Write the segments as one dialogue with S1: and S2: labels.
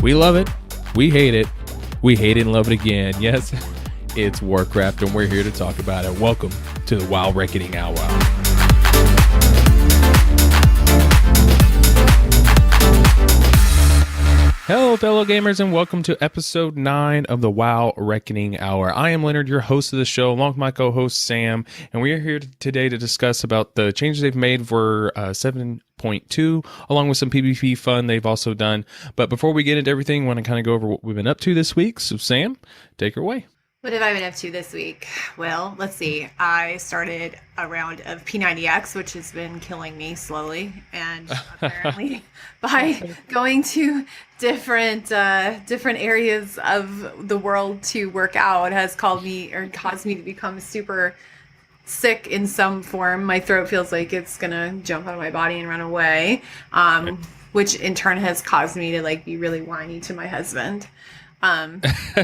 S1: We love it. We hate it. We hate it and love it again. Yes, it's Warcraft, and we're here to talk about it. Welcome to the WoW Reckoning Hour. Hello, fellow gamers, and welcome to episode 9 of the WoW Reckoning Hour. I am Leonard, your host of the show, along with my co-host Sam, and we are here today to discuss about the changes they've made for 7.2, along with some PvP fun they've also done. But before we get into everything, I want to kind of go over what we've been up to this week. So, Sam, take her away.
S2: What have I been up to this week? Well, let's see. I started a round of P90X, which has been killing me slowly, and apparently by going to different areas of the world to work out has caused me to become super sick in some form. My throat feels like it's gonna jump out of my body and run away, which in turn has caused me to be really whiny to my husband. He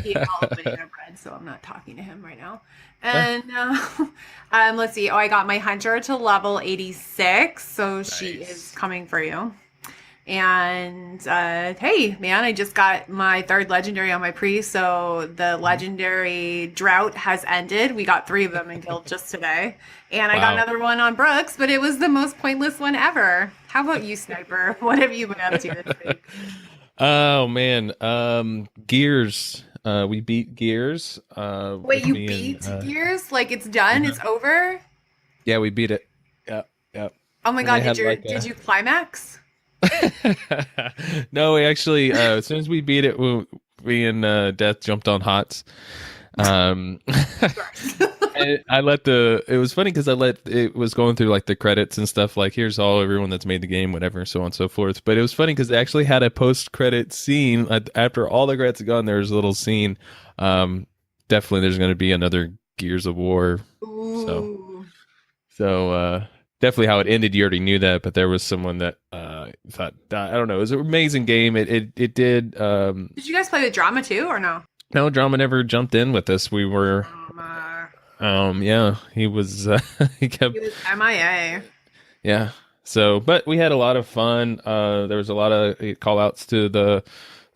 S2: ate all of banana bread, so I'm not talking to him right now. And let's see. Oh, I got my hunter to level 86, so nice. She is coming for you. And hey, man, I just got my 3rd legendary on my priest, so the legendary drought has ended. We got 3 of them in guild just today, and I got another one on Brooks, but it was the most pointless one ever. How about you, Sniper? What have you been up to this week?
S1: Oh man, Gears. We beat Gears.
S2: Wait, you beat Gears? Like it's done? It's over?
S1: Yeah, we beat it. Yep.
S2: Oh my god, did you climax?
S1: No, we actually as soon as we beat it, we and Death jumped on HOTS. It was funny because it was going through like the credits and stuff, like here's everyone that's made the game, whatever, so on and so forth. But it was funny because they actually had a post-credit scene after all the credits had gone. There was a little scene. Definitely there's going to be another Gears of War.
S2: Ooh.
S1: So definitely how it ended, you already knew that, but there was someone that thought, I don't know, it was an amazing game. It did. Did
S2: you guys play with Drama too, or no?
S1: No, Drama never jumped in with us. We were, yeah, he was, he was
S2: MIA.
S1: Yeah. So, but we had a lot of fun. There was a lot of call outs to the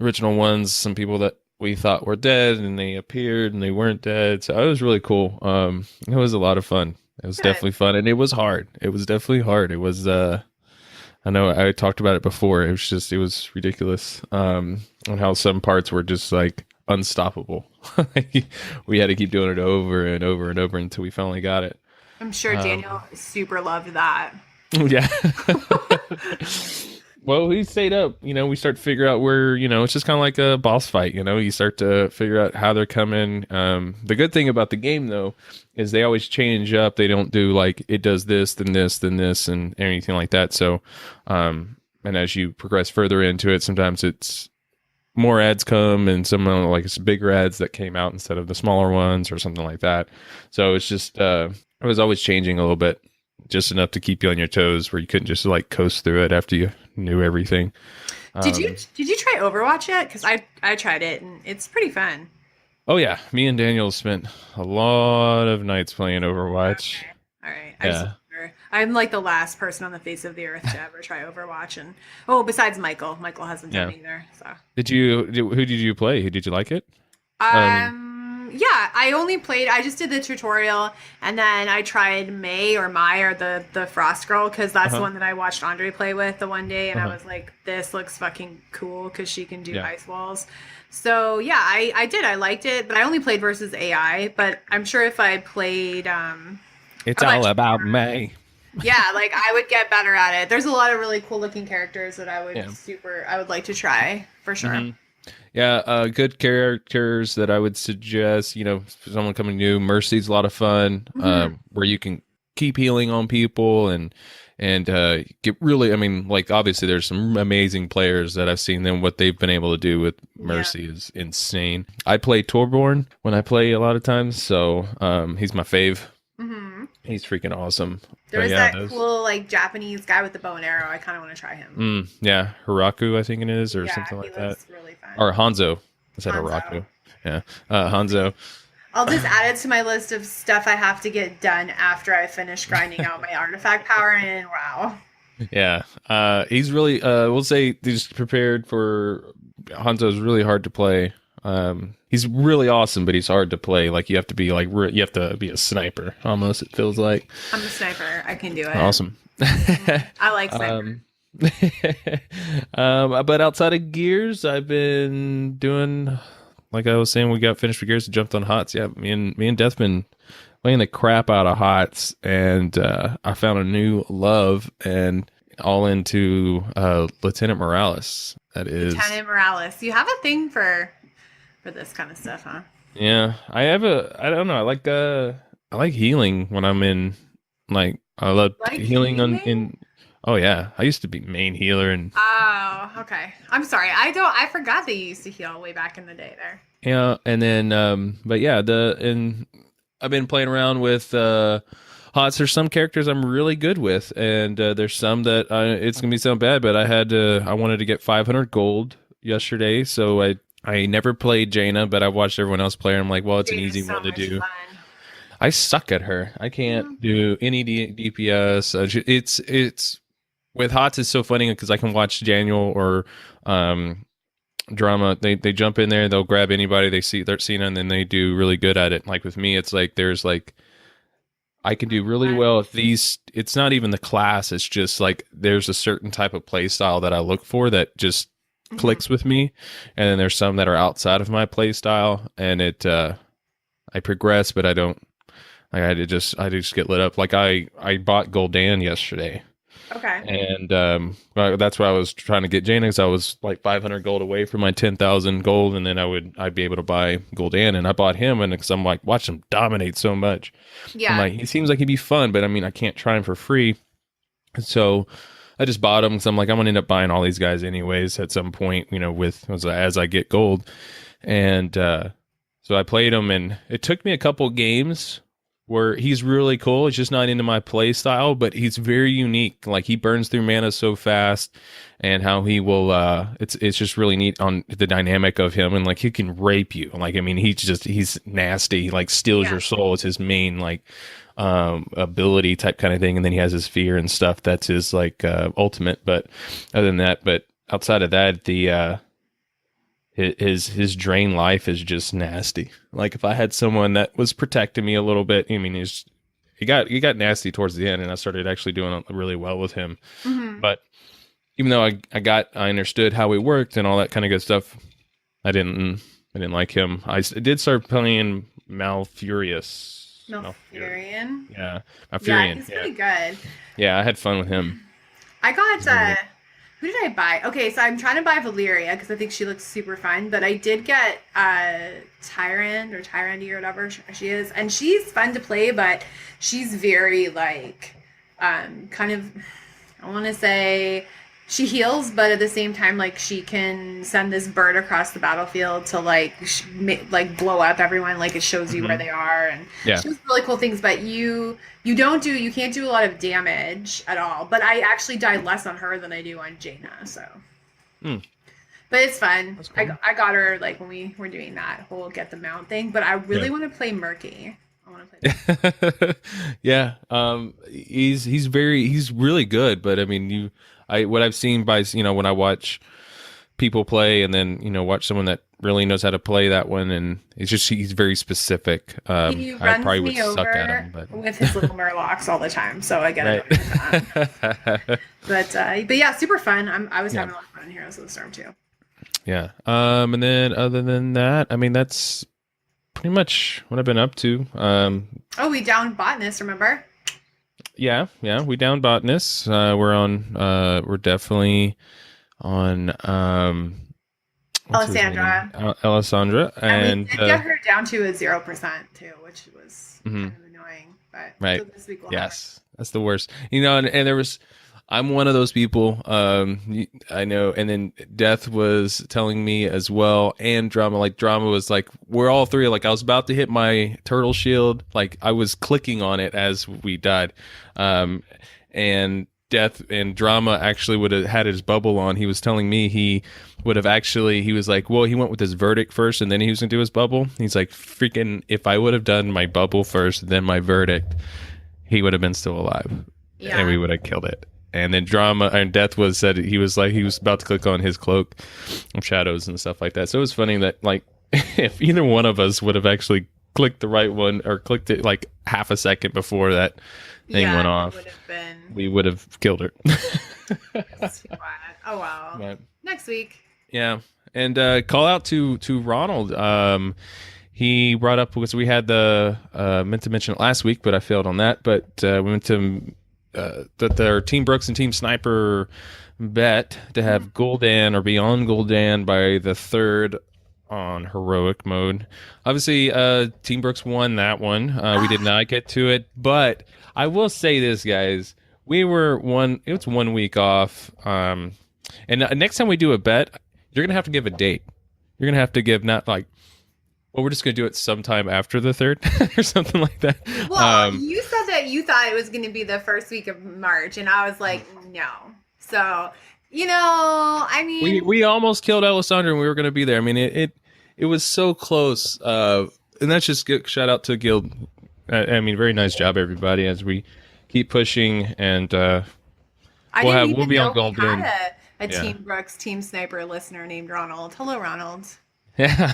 S1: original ones. Some people that we thought were dead and they appeared and they weren't dead. So it was really cool. It was a lot of fun. It was definitely fun, and it was hard. It was definitely hard. It was, I know I talked about it before. It was ridiculous. And how some parts were just like unstoppable. We had to keep doing it over and over and over until we finally got it.
S2: I'm sure Daniel super loved that.
S1: Yeah. Well, we stayed up, we start to figure out where, it's just kind of like a boss fight, you start to figure out how they're coming. The good thing about the game, though, is they always change up. They don't do like it does this, then this, then this, and anything like that. So, and as you progress further into it, sometimes it's more ads come, and some like it's bigger ads that came out instead of the smaller ones or something like that. So it's just, it was always changing a little bit, just enough to keep you on your toes where you couldn't just like coast through it after you knew everything.
S2: Did you try Overwatch yet? Because I tried it and it's pretty fun.
S1: Oh yeah, me and Daniel spent a lot of nights playing Overwatch.
S2: Okay. All right.
S1: Yeah.
S2: I'm like the last person on the face of the earth to ever try Overwatch, and besides Michael hasn't done either. So
S1: who did you play? Who did you like it?
S2: Yeah, I just did the tutorial, and then I tried Mai or the Frost Girl, because that's the one that I watched Andre play with the one day, and I was like, this looks fucking cool because she can do ice walls. So yeah, I did. I liked it, but I only played versus AI. But I'm sure if I played,
S1: it's all about Mai.
S2: Yeah, like I would get better at it. There's a lot of really cool looking characters that I would like to try for sure.
S1: Mm-hmm. Yeah, good characters that I would suggest, for someone coming new. Mercy's a lot of fun, where you can keep healing on people and get really, obviously there's some amazing players that I've seen them. What they've been able to do with Mercy is insane. I play Torbjorn when I play a lot of times, so he's my fave.
S2: Mm-hmm.
S1: He's freaking awesome.
S2: There's that cool Japanese guy with the bow and arrow. I kind of want to try him.
S1: Yeah, Hiraku I think it is, or something like that.
S2: Really fun.
S1: Or Hanzo. I said Hiraku. Yeah, Hanzo.
S2: I'll just add it to my list of stuff I have to get done after I finish grinding out my artifact power, and wow.
S1: Yeah, he's really, we'll say, just prepared for Hanzo's really hard to play. He's really awesome, but he's hard to play. Like you have to be like you have to be a sniper almost. It feels like.
S2: I'm a sniper. I can do it.
S1: Awesome.
S2: I like sniper.
S1: But outside of Gears, I've been doing, like I was saying, we got finished with Gears and jumped on HOTS. Yeah, me and Death been playing the crap out of HOTS, and I found a new love and all into Lieutenant Morales. That is
S2: Lieutenant Morales. You have a thing for this kind of stuff, huh?
S1: Yeah, I don't know. I like healing when I'm in, like I love
S2: Like
S1: healing on
S2: healing?
S1: in. Oh yeah, I used to be main healer and
S2: Oh, okay. I'm sorry. I forgot that you used to heal way back in the day there.
S1: yeah, and then but yeah, I've been playing around with HOTS. There's some characters I'm really good with, and there's some that it's gonna be so bad. But I wanted to get 500 gold yesterday, so I never played Jaina, but I watched everyone else play her. I'm like, well, it's an
S2: Dude,
S1: easy
S2: so
S1: one to
S2: much
S1: do.
S2: fun.
S1: I suck at her. I can't do any DPS. It's with HOTS. It's so funny because I can watch Daniel or Drama. They jump in there. They'll grab anybody they're seeing, and then they do really good at it. Like with me, it's like there's like I can do really well if these. It's not even the class. It's just like there's a certain type of play style that I look for that just clicks with me, and then there's some that are outside of my play style, and I progress, but I don't. I just get lit up. Like I bought Gul'dan yesterday,
S2: Okay.
S1: and that's why I was trying to get Jaina, because I was like 500 gold away from my 10,000 gold, and then I'd be able to buy Gul'dan, and I bought him, and because I'm like watch him dominate so much.
S2: Yeah.
S1: I'm like he seems like he'd be fun, but I mean I can't try him for free, so I just bought him because I'm like I'm gonna end up buying all these guys anyways at some point, with as I get gold, and so I played him, and it took me a couple games where he's really cool. He's just not into my play style, but he's very unique. Like he burns through mana so fast, and how he will it's just really neat on the dynamic of him, and like he can rape you. Like I mean he's nasty. He, like steals your soul. It's his main like ability type kind of thing, and then he has his fear and stuff. That's his like ultimate. But other than that, but outside of that, the his drain life is just nasty. Like if I had someone that was protecting me a little bit, I mean, he got nasty towards the end, and I started actually doing really well with him.
S2: Mm-hmm.
S1: But even though I understood how he worked and all that kind of good stuff, I didn't like him. I did start playing Malfurious.
S2: Malfurion.
S1: Yeah,
S2: Yeah,
S1: Malfurion.
S2: he's pretty good.
S1: Yeah, I had fun with him.
S2: I got who did I buy? Okay, so I'm trying to buy Valyria because I think she looks super fun. But I did get Tyrande or Tyrandy or whatever she is, and she's fun to play, but she's very like kind of, I want to say she heals, but at the same time like she can send this bird across the battlefield to like blow up everyone. Like it shows you where they are, and she does really cool things. But you can't do a lot of damage at all. But I actually die less on her than I do on Jaina. So, but it's fun. Cool. I got her like when we were doing that whole get the mount thing. But I really want to play Murky. I want to play.
S1: Yeah, he's really good. But I mean what I've seen by when I watch people play, and then watch someone that really knows how to play that one, and he's very specific.
S2: He runs
S1: I probably would
S2: me
S1: suck
S2: over
S1: at him, but
S2: with his little murlocs all the time, so I get it. But yeah, super fun. I was having a lot of fun in Heroes of the Storm too.
S1: Yeah. And then other than that, I mean that's pretty much what I've been up to.
S2: We downed Botanist, remember?
S1: Yeah, we down Botanist. We're definitely on Alessandra,
S2: and we did get her down to a 0% too, which was kind of annoying. But
S1: right,
S2: so this week we'll
S1: yes, that's the worst. And there was. I'm one of those people. I know. And then Death was telling me as well, and Drama was like, we're all three. Like I was about to hit my turtle shield. Like I was clicking on it as we died. And Death and Drama actually would have had his bubble on. He was telling me he was like, well, he went with his verdict first, and then he was going to do his bubble. He's like, freaking, if I would have done my bubble first, then my verdict, he would have been still alive. Yeah. And we would have killed it. And then Drama and Death was said he was about to click on his cloak of shadows and stuff like that. So it was funny that like if either one of us would have actually clicked the right one or clicked it like half a second before that thing went off,
S2: would have been.
S1: we would have killed her.
S2: Oh wow!
S1: But,
S2: Next week.
S1: yeah, and call out to Ronald. He brought up because we had the meant to mention it last week, but I failed on that. But we went to that their Team Brooks and Team Sniper bet to have Gul'dan or Beyond Gul'dan by the 3rd on heroic mode. Obviously, Team Brooks won that one. We did not get to it, but I will say this, guys. We were it was 1 week off. And next time we do a bet, you're going to have to give a date. You're going to have to give not like, well, we're just going to do it sometime after the 3rd or something like that.
S2: Well, you said that you thought it was going to be the first week of March, and I was like, no. So, I mean,
S1: we almost killed Alessandra and we were going to be there. I mean, it was so close. And that's just shout out to Guild. I mean, very nice job, everybody, as we keep pushing and we'll be on Gold.
S2: A Team Brooks, Team Sniper listener named Ronald. Hello, Ronald.
S1: Yeah,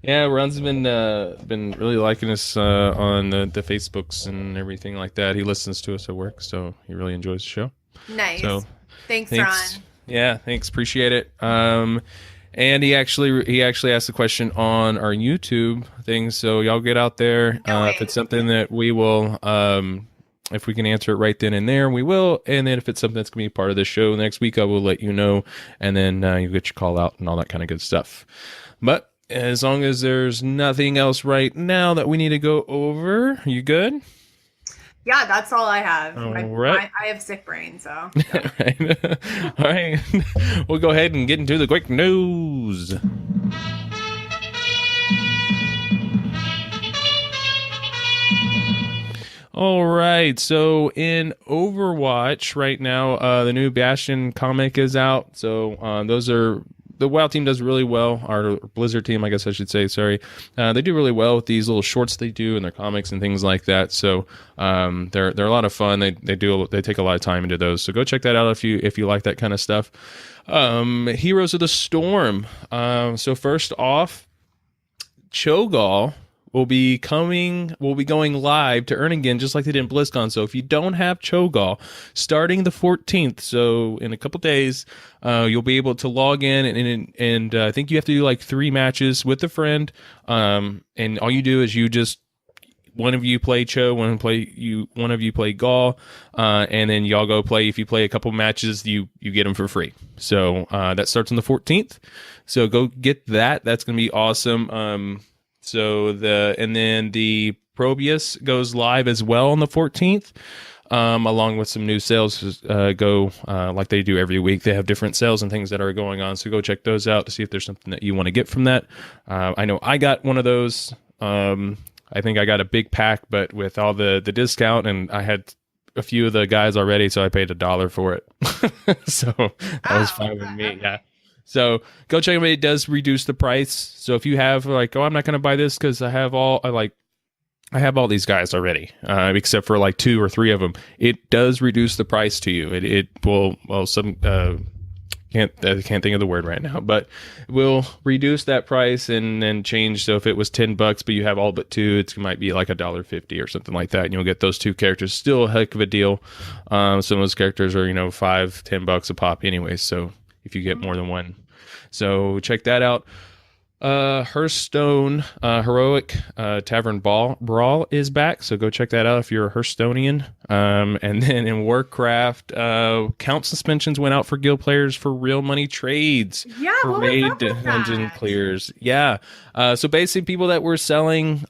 S1: yeah. Ron's been really liking us on the Facebooks and everything like that. He listens to us at work, so he really enjoys the show.
S2: Nice.
S1: So
S2: thanks, Ron.
S1: Yeah, thanks. Appreciate it. And he actually asked a question on our YouTube thing, so y'all get out there. If it's something that we will, if we can answer it right then and there, we will. And then if it's something that's going to be part of the show next week, I will let you know. And then you get your call out and all that kind of good stuff. But as long as there's nothing else right now that we need to go over, you good?
S2: Yeah, that's all I have.
S1: All right.
S2: I have sick brain, so.
S1: All right. We'll go ahead and get into the quick news. All right, so in Overwatch right now, the new Bastion comic is out. So the WoW team does really well. Our Blizzard team, I guess I should say. Sorry, they do really well with these little shorts they do in their comics and things like that. So they're a lot of fun. They take a lot of time into those. So go check that out if you like that kind of stuff. Heroes of the Storm. So first off, Cho'Gall will be going live to earn again, just like they did in BlizzCon. So if you don't have Cho'Gall, starting the 14th, so in a couple days, you'll be able to log in and I think you have to do like 3 matches with a friend. And all you do is one of you play Cho, one of you play Gall, and then y'all go play. If you play a couple matches, you get them for free. So that starts on the 14th. So go get that. That's going to be awesome. And then the Probius goes live as well on the 14th, along with some new sales like they do every week. They have different sales and things that are going on. So go check those out to see if there's something that you want to get from that. I know I got one of those. I think I got a big pack, but with all the discount, and I had a few of the guys already, so I paid $1 for it. So that was fine with me. Yeah. So go check them out. It does reduce the price. So if you have like, I'm not going to buy this because I have all these guys already, except for like 2 or 3 of them. It does reduce the price to you. It will, well, I can't think of the word right now, but we'll reduce that price and then change. So if it was $10, but you have all but 2, it might be like $1.50 or something like that. And you'll get those 2 characters. Still a heck of a deal. Some of those characters are, $5-10 a pop anyway. So if you get more than one. So check that out. Hearthstone Heroic Tavern Brawl is back, so go check that out if you're a Hearthstonian. And then in Warcraft, count suspensions went out for guild players for real money trades.
S2: Yeah,
S1: for raid dungeon clears. Yeah. So basically, people that were selling,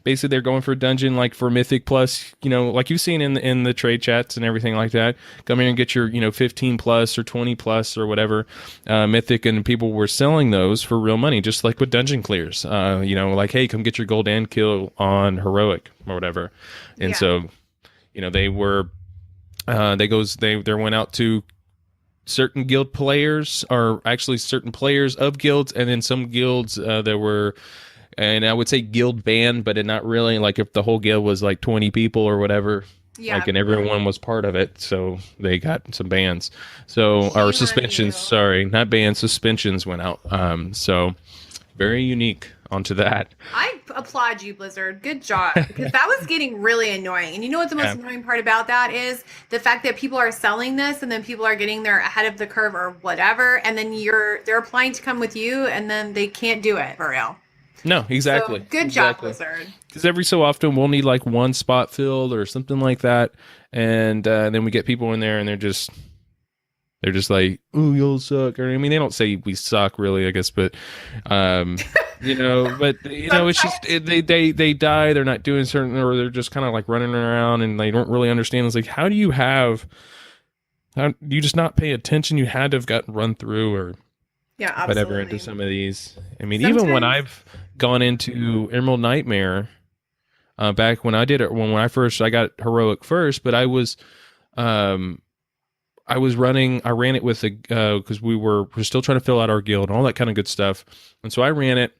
S1: basically they're going for dungeon like for Mythic Plus. Like you've seen in the trade chats and everything like that. Come here and get your 15 plus or 20 plus or whatever Mythic, and people were selling those for real money. Just like with dungeon clears, like, hey, come get your gold and kill on heroic or whatever. And so, they were, they went out to certain guild players, or actually certain players of guilds, and then some guilds that were, and I would say guild banned, but not really. Like if the whole guild was like 20 people or whatever,
S2: Yeah.
S1: like, and everyone was part of it, so they got some bans. So, or
S2: Shame on
S1: suspensions,
S2: you.
S1: sorry, not bans, suspensions went out. So very unique onto that.
S2: I applaud you, Blizzard. Good job. Because that was getting really annoying. And you know what the most
S1: Yeah.
S2: annoying part about that is? The fact that people are selling this and then people are getting there ahead of the curve or whatever, and then they're applying to come with you and then they can't do it for real.
S1: No,
S2: So
S1: exactly,
S2: good job,
S1: exactly.
S2: Blizzard.
S1: Because every so often we'll need like one spot filled or something like that, and then we get people in there and they're just like, "Oh, you'll suck." Or I mean, they don't say we suck really, I guess, but but it's just they die. They're not doing certain, or they're just kind of like running around and they don't really understand. It's like, how do you just not pay attention? You had to have gotten run through or
S2: Yeah,
S1: whatever into
S2: absolutely.
S1: some of these. I mean, even when
S2: Sometimes,
S1: I've gone into Emerald Nightmare, back when I did it, when I got heroic first, but um, I ran it with a, because we're still trying to fill out our guild and all that kind of good stuff. And so I ran it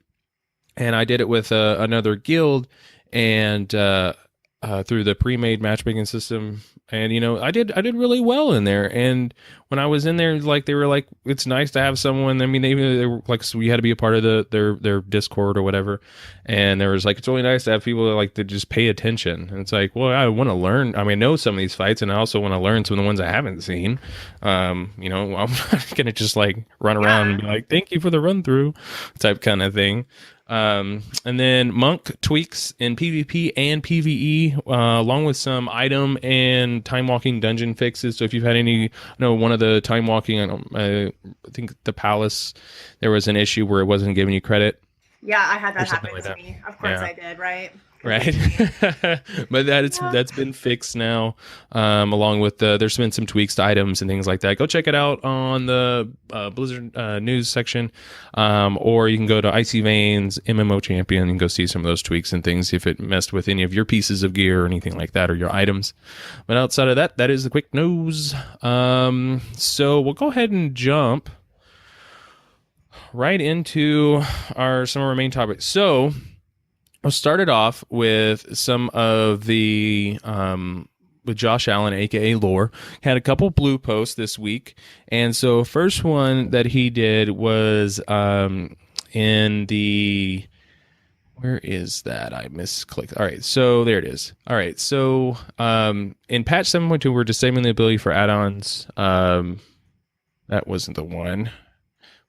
S1: and I did it with another guild and, through the pre-made matchmaking system. And I did really well in there. And when I was in there, like they were like, it's nice to have someone. I mean, they were like, so we had to be a part of their Discord or whatever. And there was like, it's really nice to have people that like to just pay attention. And it's like, well, I want to learn. I mean, I know some of these fights, and I also want to learn some of the ones I haven't seen. I'm not gonna just like run around
S2: yeah.
S1: and be like, thank you for the run through type kind of thing. And then Monk tweaks in PvP and PvE, along with some item and time walking dungeon fixes. So if you've had one of the time walking, I think the Palace, there was an issue where it wasn't giving you credit
S2: Yeah, I had
S1: or
S2: that
S1: something
S2: happen
S1: like
S2: to
S1: that.
S2: me. Of course
S1: Yeah.
S2: I did, right? Because
S1: Right.
S2: it's me.
S1: But
S2: Yeah.
S1: that's been fixed now, along with there's been some tweaks to items and things like that. Go check it out on the Blizzard news section, or you can go to Icy Veins MMO Champion and go see some of those tweaks and things if it messed with any of your pieces of gear or anything like that, or your items. But outside of that, that is the quick news. So we'll go ahead and jump right into some of our main topics. So I'll start it off with some of the with Josh Allen, aka Lore. Had a couple blue posts this week, and so first one that he did was in the, where is that? I misclicked. All right, so there it is. All right, so in patch 7.2, we're disabling the ability for add-ons. That wasn't the one.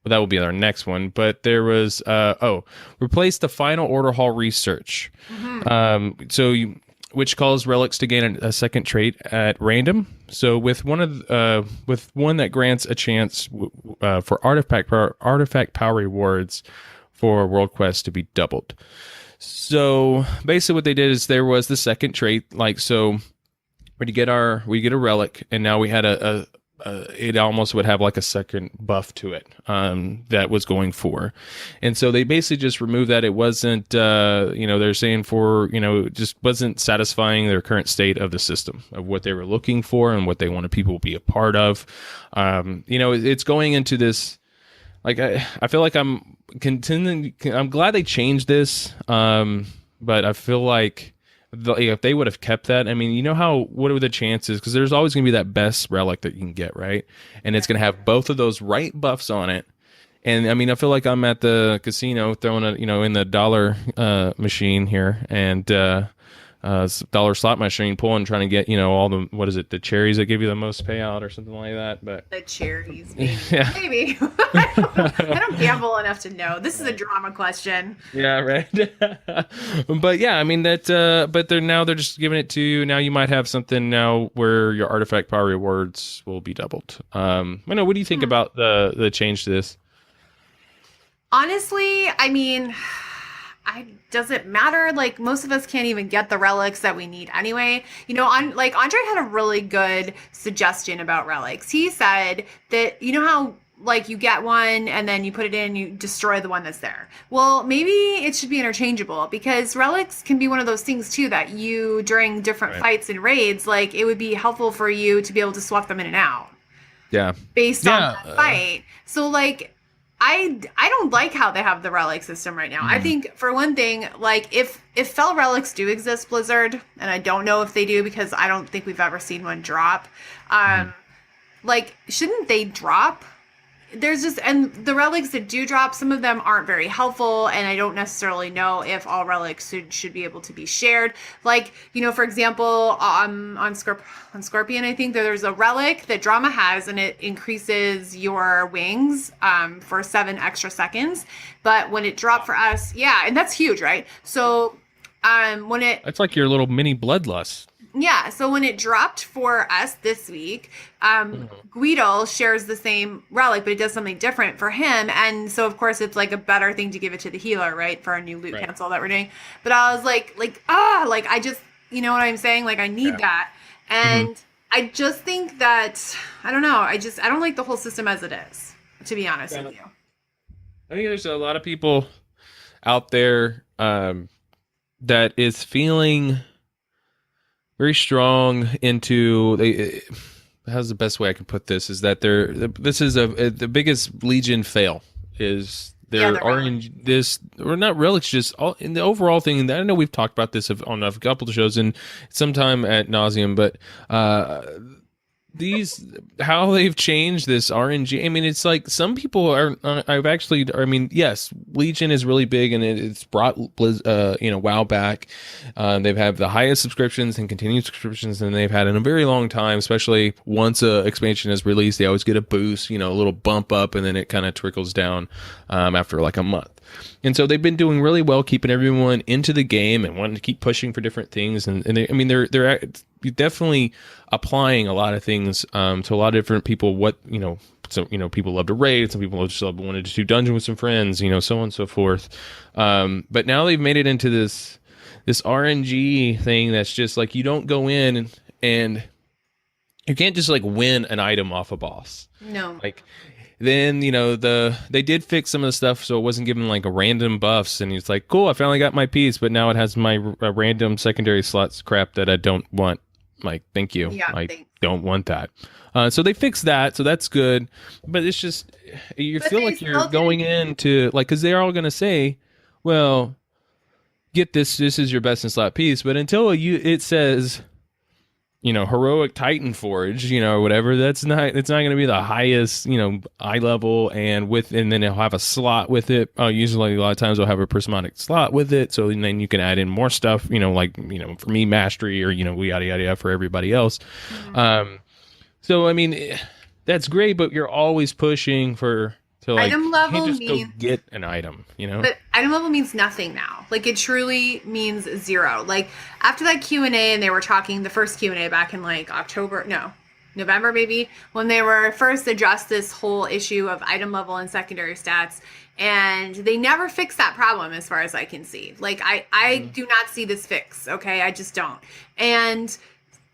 S1: Well, that will be our next one. But there was replace the final order hall research.
S2: Mhm.
S1: Which calls relics to gain a second trait at random. So with with one that grants a chance for artifact power rewards for world quests to be doubled. So basically, what they did is there was the second trait. Like, so we get a relic, and now we had it almost would have like a second buff to it, that was going for. And so they basically just removed that. It wasn't, they're saying it just wasn't satisfying their current state of the system of what they were looking for and what they wanted people to be a part of. It's going into this, like, I feel like I'm glad they changed this. But I feel like, if they would have kept that, I mean, what are the chances? Because there's always going to be that best relic that you can get, right? And it's going to have both of those right buffs on it. And I mean, I feel like I'm at the casino throwing in the dollar machine here, and dollar slot machine, pulling, trying to get all the, what is it, the cherries that give you the most payout or something like that. But
S2: The cherries, maybe.
S1: yeah.
S2: Maybe. I don't gamble enough to know. This is a drama question.
S1: Yeah, right. But yeah, I mean but they're just giving it to you. Now you might have something now where your artifact power rewards will be doubled. What do you think about the change to this?
S2: Honestly, I mean, does it matter? Like, most of us can't even get the relics that we need anyway. Andre had a really good suggestion about relics. He said that, how like you get one and then you put it in, you destroy the one that's there. Well, maybe it should be interchangeable, because relics can be one of those things too that you, during different
S1: Right.
S2: fights and raids, like it would be helpful for you to be able to swap them in and out
S1: Yeah.
S2: based on
S1: Yeah.
S2: that fight. So like, I don't like how they have the relic system right now. I
S1: Mm-hmm.
S2: think for one thing, like if fell relics do exist, Blizzard, and I don't know if they do because I don't think we've ever seen one drop.
S1: Mm-hmm.
S2: Like shouldn't they drop? There's just, and the relics that do drop, some of them aren't very helpful, and I don't necessarily know if all relics should be able to be shared. Like, for example, on Scorpion, I think there's a relic that Drama has, and it increases your wings for 7 extra seconds. But when it dropped for us, yeah, and that's huge, right? So when it
S1: It's like your little mini bloodlust.
S2: yeah, so when it dropped for us this week,
S1: Mhm.
S2: Guido shares the same relic, but it does something different for him. And so, of course, it's like a better thing to give it to the healer, right? For our new loot
S1: Right.
S2: cancel that we're doing. But I was like, I just, you know what I'm saying? Like, I need
S1: Yeah.
S2: that.
S1: Mhm.
S2: And I just think that, I don't know. I don't like the whole system as it is, to be honest
S1: Yeah.
S2: with you.
S1: I think there's a lot of people out there that is feeling very strong into how's the best way I can put this is that this is the biggest Legion fail is
S2: Yeah,
S1: their
S2: the relic.
S1: RNG this or not relics just all in the overall thing, and I know we've talked about this on a couple of shows and sometime at nauseum, but these how they've changed this RNG. I mean, it's like some people are. I've actually. I mean, yes, Legion is really big, and it's brought WoW back. They've had the highest subscriptions and continued subscriptions than they've had in a very long time. Especially once a expansion is released, they always get a boost, a little bump up, and then it kind of trickles down after like a month. And so they've been doing really well, keeping everyone into the game and wanting to keep pushing for different things. And they're definitely applying a lot of things to a lot of different people. People love to raid, some people just wanted to do dungeon with some friends, so on and so forth. But now they've made it into this RNG thing that's just like you don't go in and you can't just like win an item off a boss.
S2: No.
S1: Like then they did fix some of the stuff so it wasn't giving like a random buffs, and it's like cool, I finally got my piece, but now it has my random secondary slots crap that I don't want. Like thank you,
S2: Yeah,
S1: I
S2: thanks.
S1: don't want that. So they fixed that, so that's good, but it's just you
S2: But
S1: feel
S2: they
S1: like
S2: still
S1: you're going
S2: didn't.
S1: into like because they're all going to say, well, get this is your best in slot piece, but until it says heroic Titan Forge, or whatever, it's not going to be the highest, eye level, and then it'll have a slot with it. Usually a lot of times they'll have a prismatic slot with it, so then you can add in more stuff, for me mastery, or we yada yada yada for everybody else.
S2: Mhm.
S1: So I mean, that's great, but you're always pushing to like
S2: Item
S1: you can't
S2: level
S1: just go
S2: means
S1: get an item.
S2: But item level means nothing now. Like it truly means zero. Like after that Q&A, and they were talking the first Q&A back in like November maybe, when they were first addressed this whole issue of item level and secondary stats, and they never fixed that problem as far as I can see. Like I do not see this fix. Okay, I just don't. And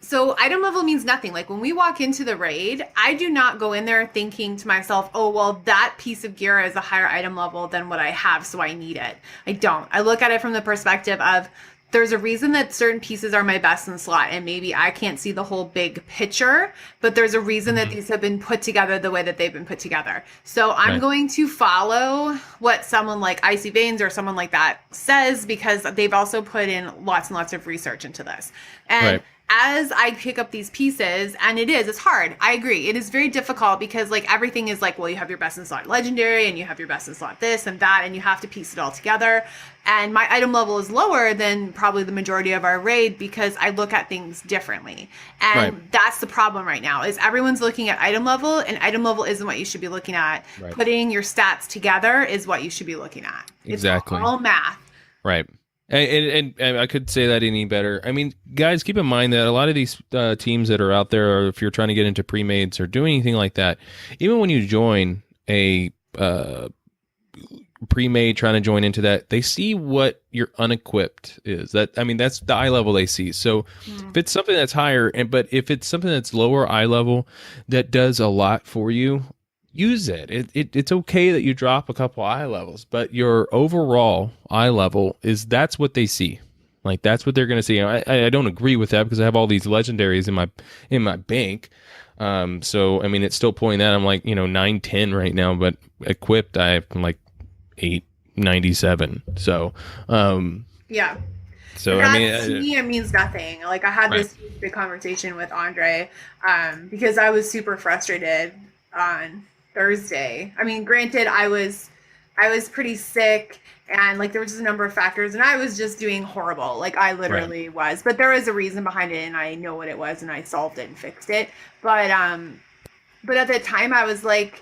S2: so item level means nothing. Like when we walk into the raid, I do not go in there thinking to myself, oh, well, that piece of gear is a higher item level than what I have, so I need it. I don't. I look at it from the perspective of there's a reason that certain pieces are my best in slot, and maybe I can't see the whole big picture, but there's a reason that these have been put together the way that they've been put together. So I'm
S1: Right.
S2: going to follow what someone like Icy Veins or someone like that says, because they've also put in lots and lots of research into this. And
S1: Right.
S2: as I pick up these pieces, and it's hard. I agree. It is very difficult because like everything is like, well, you have your best in slot legendary and you have your best in slot this and that, and you have to piece it all together. And my item level is lower than probably the majority of our raid because I look at things differently. And
S1: Right.
S2: that's the problem right now is everyone's looking at item level, and item level isn't what you should be looking at.
S1: Right.
S2: Putting your stats together is what you should be looking at.
S1: Exactly.
S2: It's all math.
S1: Right. And I could say that any better. I mean, guys, keep in mind that a lot of these teams that are out there, or if you're trying to get into pre-mades or doing anything like that, even when you join a pre-made trying to join into that, they see what your unequipped is. That's the eye level they see. So if it's something that's higher, but if it's something that's lower eye level that does a lot for you, use it. It's okay that you drop a couple eye levels, but your overall eye level that's what they see. Like that's what they're going to see. I don't agree with that because I have all these legendaries in my bank. So I mean, it's still pulling that. I'm like, 910 right now, but equipped, I'm like 897.
S2: Yeah.
S1: So I mean,
S2: That to me, it means nothing. Like I had
S1: right,
S2: this huge big conversation with Andre, because I was super frustrated on Thursday. I mean, granted, I was pretty sick and like there was just a number of factors and I was just doing horrible. Like I
S1: right,
S2: literally was. But there was a reason behind it and I know what it was and I solved it and fixed it. But at the time I was like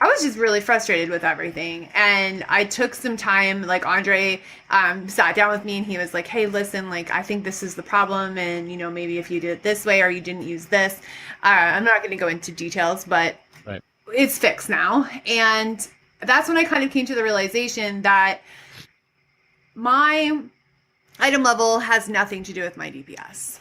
S2: I was just really frustrated with everything. And I took some time, like Andre sat down with me and he was like, hey, listen, like, I think this is the problem. And, maybe if you did it this way or you didn't use this, I'm not going to go into details, but
S1: right.
S2: it's fixed now. And that's when I kind of came to the realization that my item level has nothing to do with my DPS.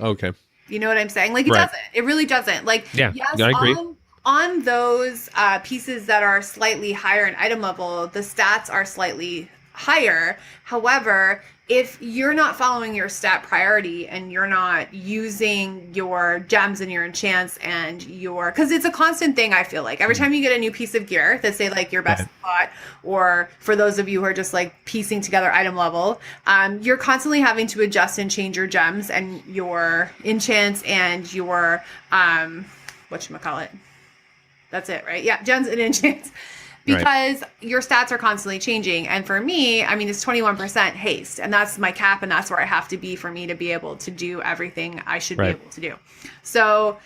S1: Okay,
S2: You know what I'm saying? Like it
S1: right.
S2: doesn't. It really doesn't. Like
S1: Yeah,
S2: yes,
S1: I agree.
S2: on those pieces that are slightly higher in item level, the stats are slightly higher. However, if you're not following your stat priority and you're not using your gems and your enchants and your because it's a constant thing. I feel like every
S1: Mm,
S2: time you get a new piece of gear that say like your best
S1: right,
S2: spot, or for those of you who are just like piecing together item level, you're constantly having to adjust and change your gems and your enchants and your whatchamacallit. That's it, right? Yeah, gems and enchants.
S1: right,
S2: Because your stats are constantly changing. And for me, I mean, it's 21% haste. And that's my cap. And that's where I have to be for me to be able to do everything I should be
S1: right.
S2: able to do. So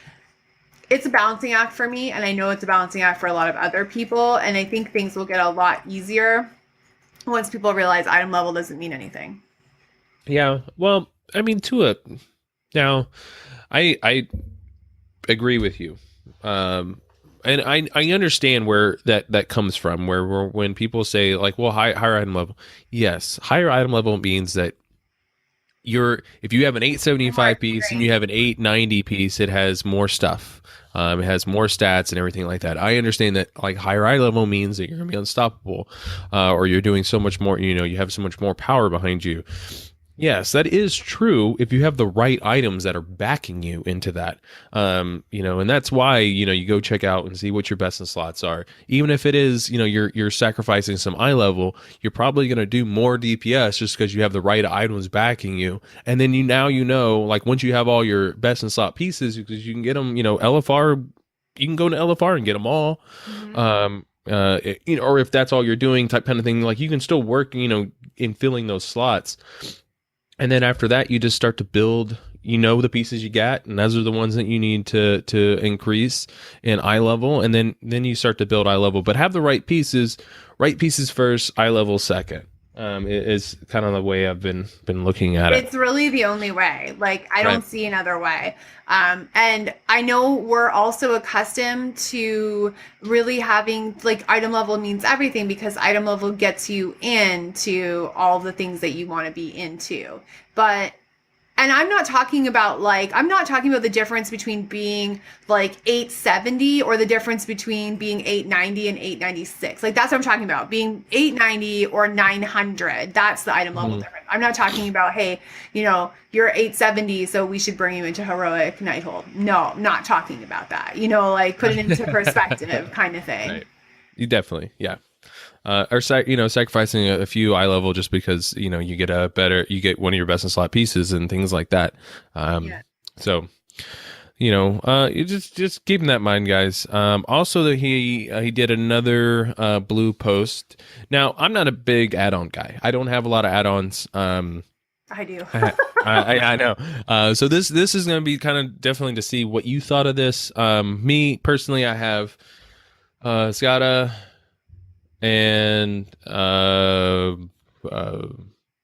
S2: it's a balancing act for me. And I know it's a balancing act for a lot of other people. And I think things will get a lot easier once people realize item level doesn't mean anything.
S1: Yeah. Well, I mean, to a now, I agree with you. And I understand where that comes from. Where when people say like, well, higher item level, yes, higher item level means that if you have an
S2: And more
S1: 875 piece and you
S2: experience.
S1: have an 890 piece, it has more stuff. It has more stats and everything like that. I understand that like higher eye level means that you're gonna be unstoppable, or you're doing so much more. You have so much more power behind you. Yes, that is true if you have the right items that are backing you into that. And that's why, you go check out and see what your best in slots are. Even if it is, you're sacrificing some eye level, you're probably going to do more DPS just because you have the right items backing you. And then like once you have all your best in slot pieces, because you can get them, LFR, you can go to LFR and get them all.
S2: Mm-hmm.
S1: Or if that's all you're doing type kind of thing, like you can still work, in filling those slots. And then after that, you just start to build, the pieces you got, and those are the ones that you need to increase in eye level, and then you start to build eye level. But have the right pieces first, eye level second. Is kind of the way I've been looking at it.
S2: It's really the only way. Like, I
S1: Right.
S2: don't see another way. And I know we're also accustomed to really having like item level means everything because item level gets you into all the things that you want to be into. But and I'm not talking about the difference between being like 870 or the difference between being 890 and 896. Like that's what I'm talking about. Being 890 or 900. That's the item level
S1: Mhm.
S2: difference. I'm not talking about, hey, you're 870, so we should bring you into heroic knighthood. No, I'm not talking about that. Like put it into perspective kind of thing.
S1: Right. You definitely, yeah. Or sacrificing a few eye level just because you get one of your best in slot pieces and things like that.
S2: Yeah.
S1: So you just keeping that in mind, guys. Also, that he did another blue post. Now, I'm not a big add-on guy. I don't have a lot of add-ons.
S2: I do.
S1: I know. So this is going to be kind of definitely to see what you thought of this. Me personally, I have Scada and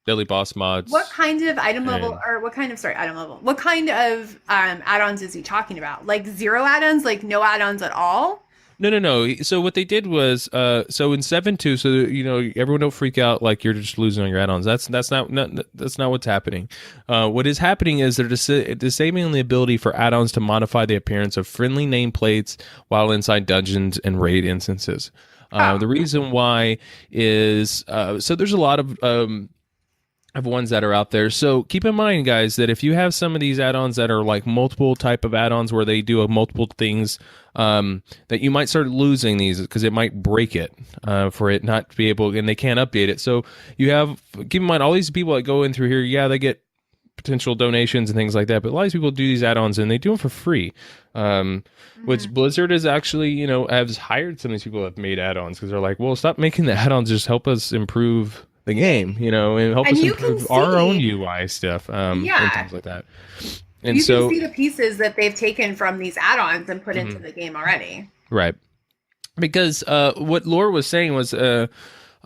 S1: Daily Boss
S2: What
S1: mods.
S2: kind of item level,
S1: And
S2: or what kind of, sorry, item level? What kind of add-ons is he talking about? Like zero add-ons, like no add-ons at all?
S1: no. So what they did was, so in 7.2, so everyone don't freak out like you're just losing on your add-ons. That's not what's happening. What is happening is they're disabling the ability for add-ons to modify the appearance of friendly nameplates while inside dungeons and raid instances.
S2: Oh,
S1: The reason why is so there's a lot of of ones that are out there. So keep in mind, guys, that if you have some of these add-ons that are like multiple type of add-ons where they do multiple things, that you might start losing these because it might break it for it not to be able, and they can't update it. So you have keep in mind all these people that go in through here. Yeah, they get potential donations and things like that, but a lot of people do these add-ons and they do them for free. Which Blizzard is actually, has hired some of these people that have made add-ons because they're like, well, stop making the add-ons, just help us improve the game, and help
S2: And
S1: us
S2: you can
S1: improve our own
S2: see,
S1: UI stuff, and
S2: yeah,
S1: things like that. And
S2: you can
S1: so,
S2: see the pieces that they've taken from these add-ons and put into
S1: mhm,
S2: the game already.
S1: right. Because what Laura was saying was,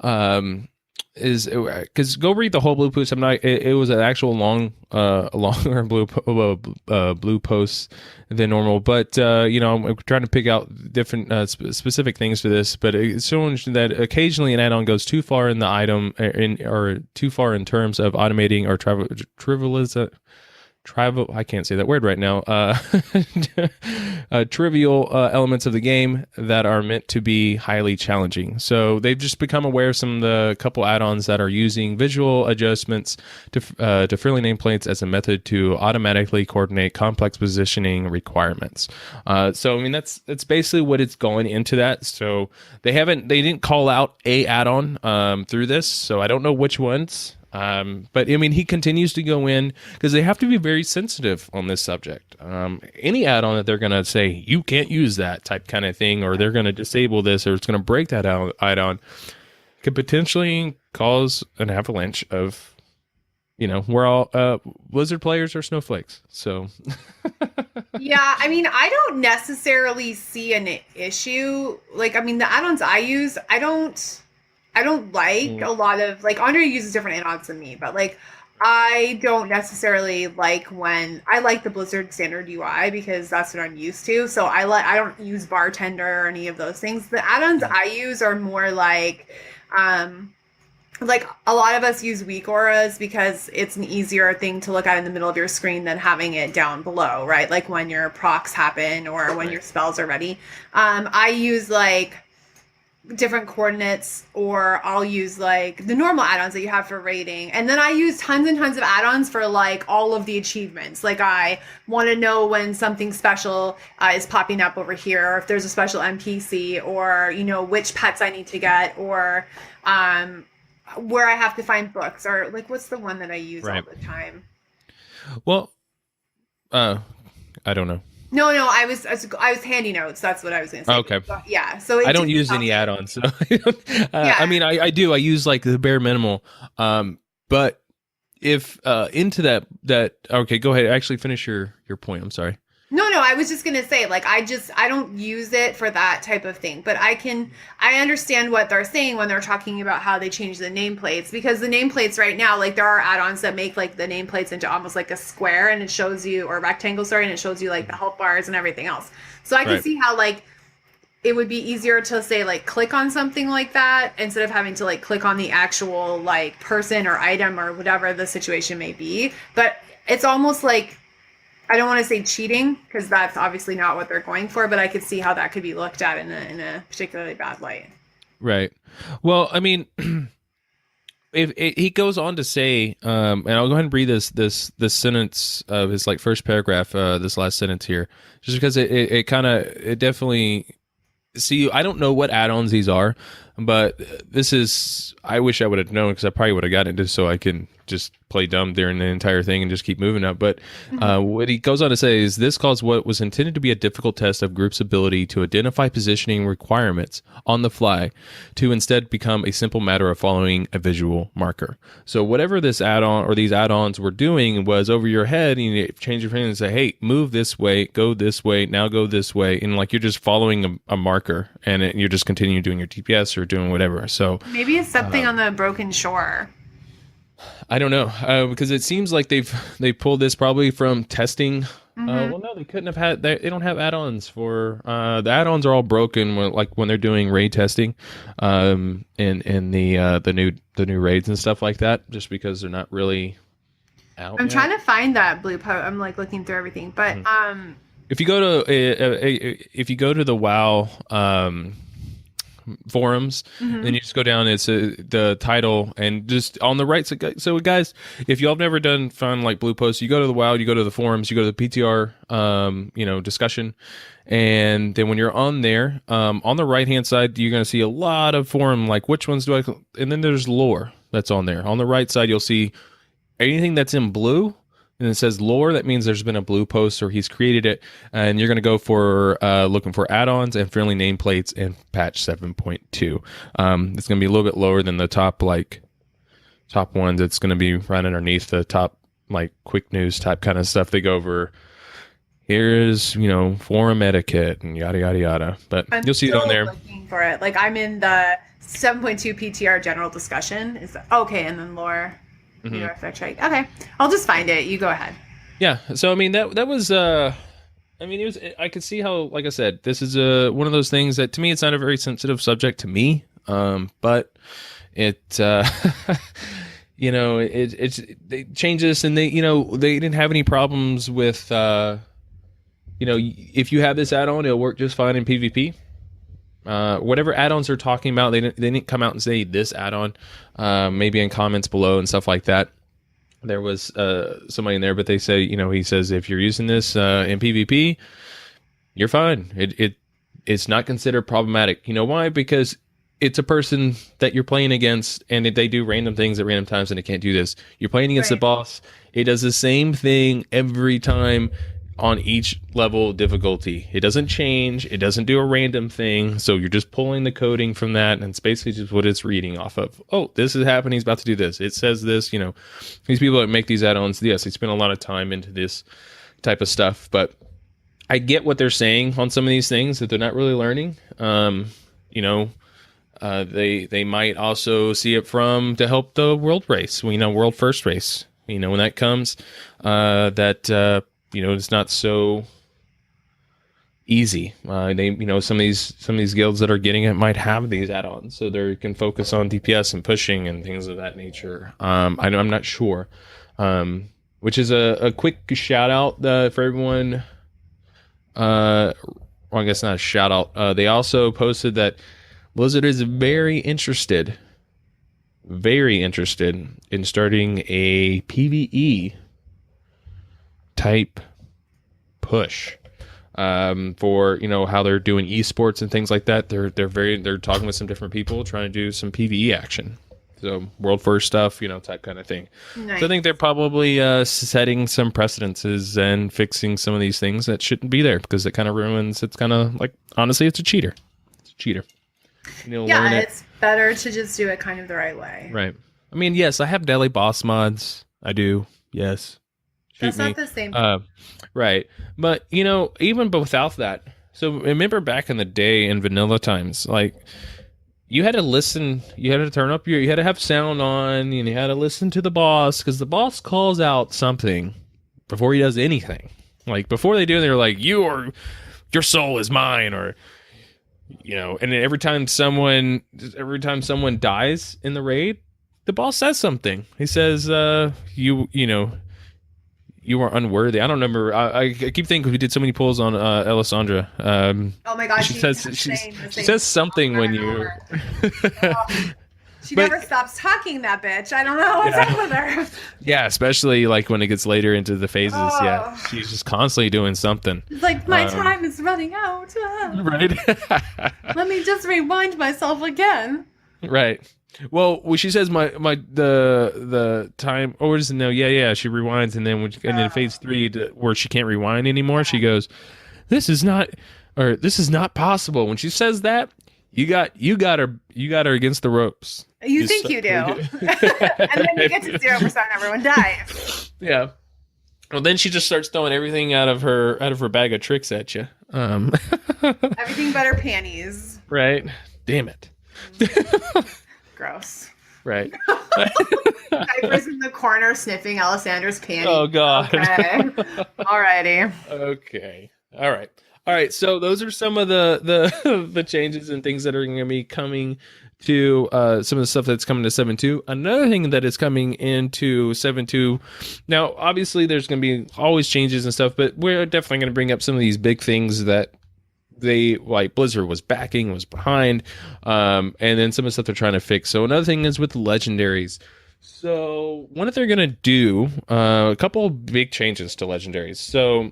S1: um, is because go read the whole blue post. I'm not. It was an actual longer blue post than normal. But I'm trying to pick out different specific things for this. But it's showing that occasionally an add-on goes too far in the item or too far in terms of automating or I can't say that word right now. Trivial elements of the game that are meant to be highly challenging. So they've just become aware of some of the couple add-ons that are using visual adjustments to friendly nameplates as a method to automatically coordinate complex positioning requirements. So I mean that's basically what it's going into that. So they didn't call out a add-on through this. So I don't know which ones. But I mean, he continues to go in because they have to be very sensitive on this subject. Any add-on that they're going to say you can't use that type kind of thing, or they're going to disable this, or it's going to break that add-on, could potentially cause an avalanche of, we're all Blizzard players are snowflakes. So
S2: Yeah, I mean, I don't necessarily see an issue. Like, I mean, the add-ons I use, I don't like a lot of like Andre uses different add-ons than me, but like I don't necessarily like when I like the Blizzard standard UI because that's what I'm used to. So I don't use bartender or any of those things. The add-ons I use are more like a lot of us use weak auras because it's an easier thing to look at in the middle of your screen than having it down below, right? Like when your procs happen or when your spells are ready. I use like different coordinates, or I'll use like the normal add-ons that you have for rating, and then I use tons and tons of add-ons for like all of the achievements. Like I want to know when something special is popping up over here, or if there's a special NPC, or which pets I need to get, or where I have to find books, or like what's the one that I use all the time.
S1: Well, I don't know.
S2: No, I was handy notes. That's what I was going to say.
S1: Okay.
S2: So, yeah. So
S1: I don't use any add-ons. So
S2: yeah.
S1: I mean, I do. I use like the bare minimal. But if into that okay, go ahead. Actually, finish your point. I'm sorry.
S2: No, I was just going to say, like, I don't use it for that type of thing, but I understand what they're saying when they're talking about how they change the nameplates, because the nameplates right now, like, there are add-ons that make, like, the nameplates into almost like a square, and it shows you, or a rectangle, sorry, and it shows you, like, the health bars and everything else. So I can see how, like, it would be easier to say, like, click on something like that instead of having to, like, click on the actual, like, person or item or whatever the situation may be. But it's almost like, I don't want to say cheating because that's obviously not what they're going for, but I could see how that could be looked at in a particularly bad light.
S1: Right. Well, I mean, if he goes on to say, and I'll go ahead and read this sentence of his like first paragraph, this last sentence here, just because it definitely. See, I don't know what add-ons these are, but I wish I would have known because I probably would have gotten it just so I can just play dumb during the entire thing and just keep moving up. But what he goes on to say is this caused what was intended to be a difficult test of group's ability to identify positioning requirements on the fly to instead become a simple matter of following a visual marker. So whatever this add-on or these add-ons were doing was over your head, and you change your frame and say, hey, move this way, go this way, now go this way. And like you're just following a marker, and you're just continuing doing your DPS or doing whatever. So
S2: maybe it's something on the Broken Shore.
S1: I don't know, because it seems like they pulled this probably from testing. Well, no, they couldn't have had. They don't have add-ons for the add-ons are all broken when they're doing raid testing, in the new raids and stuff like that. Just because they're not really out.
S2: I'm trying to find that blue post. I'm like looking through everything, but
S1: if you go to the WoW, forums. And then you just go down, it's the title, and just on the right. So guys, if y'all have never done fun like blue posts, you go to the WoW, you go to the forums, you go to the PTR, discussion. And then when you're on there, on the right hand side, you're going to see a lot of forum, like which ones do I, and then there's lore that's on there. On the right side, you'll see anything that's in blue and it says lore. That means there's been a blue post or he's created it. And you're going to go for looking for add-ons and friendly nameplates and patch 7.2. It's going to be a little bit lower than the top ones. It's going to be right underneath the top, like quick news type kind of stuff. They go over, here's, forum etiquette and yada, yada, yada. But you'll see it on there.
S2: Looking for it. Like I'm in the 7.2 PTR general discussion. Is okay. And then lore. Effect check. Okay. I'll just find it. You go ahead.
S1: Yeah. So, I mean, that was, I could see how, like I said, this is one of those things that to me, it's not a very sensitive subject to me. But it, it changes and they didn't have any problems with, if you have this add-on, it'll work just fine in PvP. Whatever add-ons they're talking about, they didn't come out and say this add-on, maybe in comments below and stuff like that. There was somebody in there, but they say, he says, if you're using this in PvP, you're fine. It's not considered problematic. You know why? Because it's a person that you're playing against, and they do random things at random times, and they can't do this. You're playing against the boss. It does the same thing every time on each level of difficulty. It doesn't change. It doesn't do a random thing. So you're just pulling the coding from that, and it's basically just what it's reading off of. Oh, this is happening. He's about to do this. It says this. These people that make these add-ons, yes, they spend a lot of time into this type of stuff, but I get what they're saying on some of these things that they're not really learning. They might also see it to help the world race. World first race. When that comes, it's not so easy. Some of these guilds that are getting it might have these add-ons, so they can focus on DPS and pushing and things of that nature. I'm not sure. Which is a quick shout out for everyone. Well, I guess not a shout out. They also posted that Blizzard is very interested in starting a PvE type push for how they're doing esports and things like that. They're talking with some different people trying to do some PvE action, so world first stuff, type kind of thing. Nice. So I think they're probably setting some precedences and fixing some of these things that shouldn't be there, because it kind of ruins. It's kind of like, honestly, it's a cheater.
S2: It's better to just do it kind of the right way.
S1: Right. I mean, yes, I have daily boss mods. I do. Yes.
S2: That's not the same.
S1: Right. But, even without that, so remember back in the day in vanilla times, like, you had to listen, you had to turn up you had to have sound on, and you had to listen to the boss, because the boss calls out something before he does anything. Like, before they do, they're like, your soul is mine, or, and every time someone dies in the raid, the boss says something. He says, you are unworthy. I don't remember. I keep thinking we did so many polls on Alessandra.
S2: Oh my gosh,
S1: she says something when you.
S2: She never stops talking, that bitch. I don't know what's up with her.
S1: Yeah, especially like when it gets later into the phases. Oh. Yeah, she's just constantly doing something.
S2: It's like, my time is running out.
S1: Right.
S2: Let me just rewind myself again.
S1: Right. Well, she says the time, or is it no? Yeah. She rewinds, and then in phase 3 where she can't rewind anymore, she goes, "This is not possible." When she says that, you got her against the ropes.
S2: You think you do, and then you get to 0% and everyone dies.
S1: Yeah. Well, then she just starts throwing everything out of her bag of tricks at you.
S2: Everything but her panties.
S1: Right. Damn it.
S2: Gross.
S1: Right.
S2: Piper's in the corner sniffing Alessandra's panties.
S1: Oh, God.
S2: Okay. Alrighty.
S1: Okay. All right. So those are some of the changes and things that are going to be coming to some of the stuff that's coming to 7.2. Another thing that is coming into 7.2. Now, obviously, there's going to be always changes and stuff, but we're definitely going to bring up some of these big things that they like Blizzard was backing, was behind, and then some of the stuff they're trying to fix. So another thing is with legendaries. So what they're gonna do, a couple of big changes to legendaries. So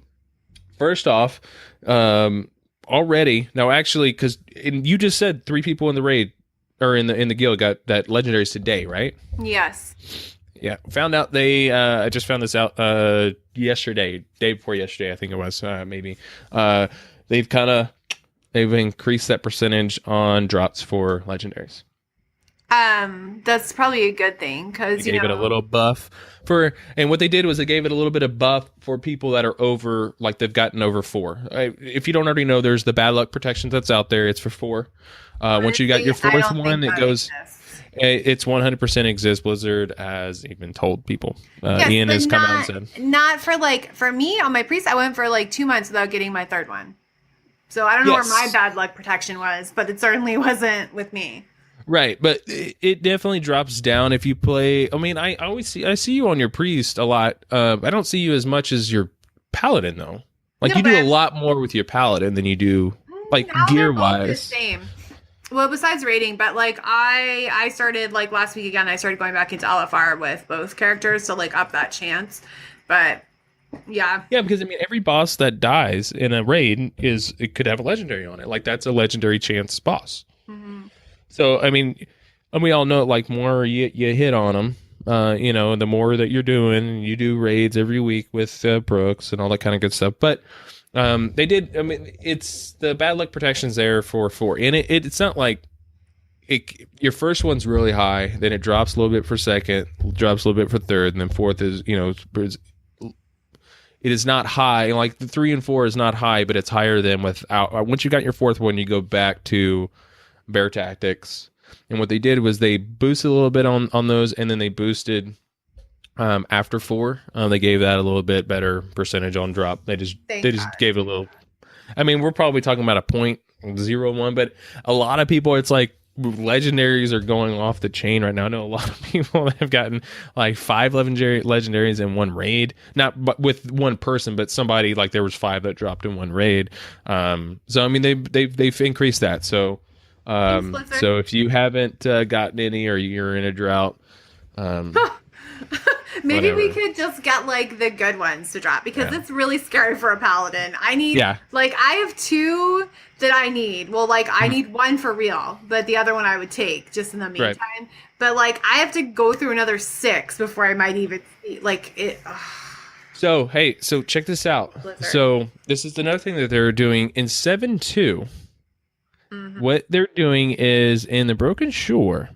S1: first off, already now actually because you just said 3 people in the raid or in the guild got that legendaries today, right?
S2: Yes.
S1: Yeah, found out they. I just found this out yesterday, day before yesterday, I think it was maybe. They've kind of they've increased that percentage on drops for legendaries.
S2: That's probably a good thing because
S1: They gave it a little buff for, and what they did was they gave it a little bit of buff for people that are over, like they've gotten over 4. If you don't already know, there's the bad luck protection that's out there. It's for 4. Once you got your 4th one, it goes.
S2: Exists.
S1: It's 100% exists. Blizzard has even told people.
S2: Yes,
S1: Ian
S2: but
S1: has come out and said.
S2: Not for me on my priest. I went for like 2 months without getting my 3rd one. So I don't know where my bad luck protection was, but it certainly wasn't with me.
S1: Right, but it definitely drops down if you play. I mean, I see you on your priest a lot. I don't see you as much as your paladin though. Like
S2: No,
S1: you do a
S2: but
S1: lot more with your paladin than you do like
S2: now they're
S1: gear
S2: both the
S1: wise.
S2: same. Well, besides rating, but like I started like last week again. I started going back into LFR with both characters to like up that chance. But yeah,
S1: because I mean, every boss that dies in a raid it could have a legendary on it. Like that's a legendary chance boss.
S2: Mm-hmm.
S1: So I mean, and we all know like more you hit on them, the more that you're doing. You do raids every week with Brooks and all that kind of good stuff. But they did. I mean, it's the bad luck protection's there for 4, and it's not like your first one's really high, then it drops a little bit for second, drops a little bit for third, and then fourth is it is not high. Like the 3 and 4 is not high, but it's higher than without. Once you got your 4th one, you go back to bear tactics, and what they did was they boosted a little bit on those, and then they boosted after 4. They gave that a little bit better percentage on drop. They just gave it a little. I mean, we're probably talking about a 0.01, but a lot of people, it's like legendaries are going off the chain right now. I know a lot of people that have gotten like 5 legendaries in one raid, not with one person, but somebody like there was 5 that dropped in one raid. So I mean they've increased that. So if you haven't gotten any or you're in a drought,
S2: maybe
S1: whatever.
S2: we could just get like the good ones to drop because it's really scary for a paladin. I need like I have 2 that I need. Well, like I need 1 for real, but the other one I would take just in the meantime. Right. But like I have to go through another 6 before I might even see like it.
S1: So check this out. Blizzard. So this is another thing that they're doing in 7.2. Mm-hmm. What they're doing is in the Broken Shore.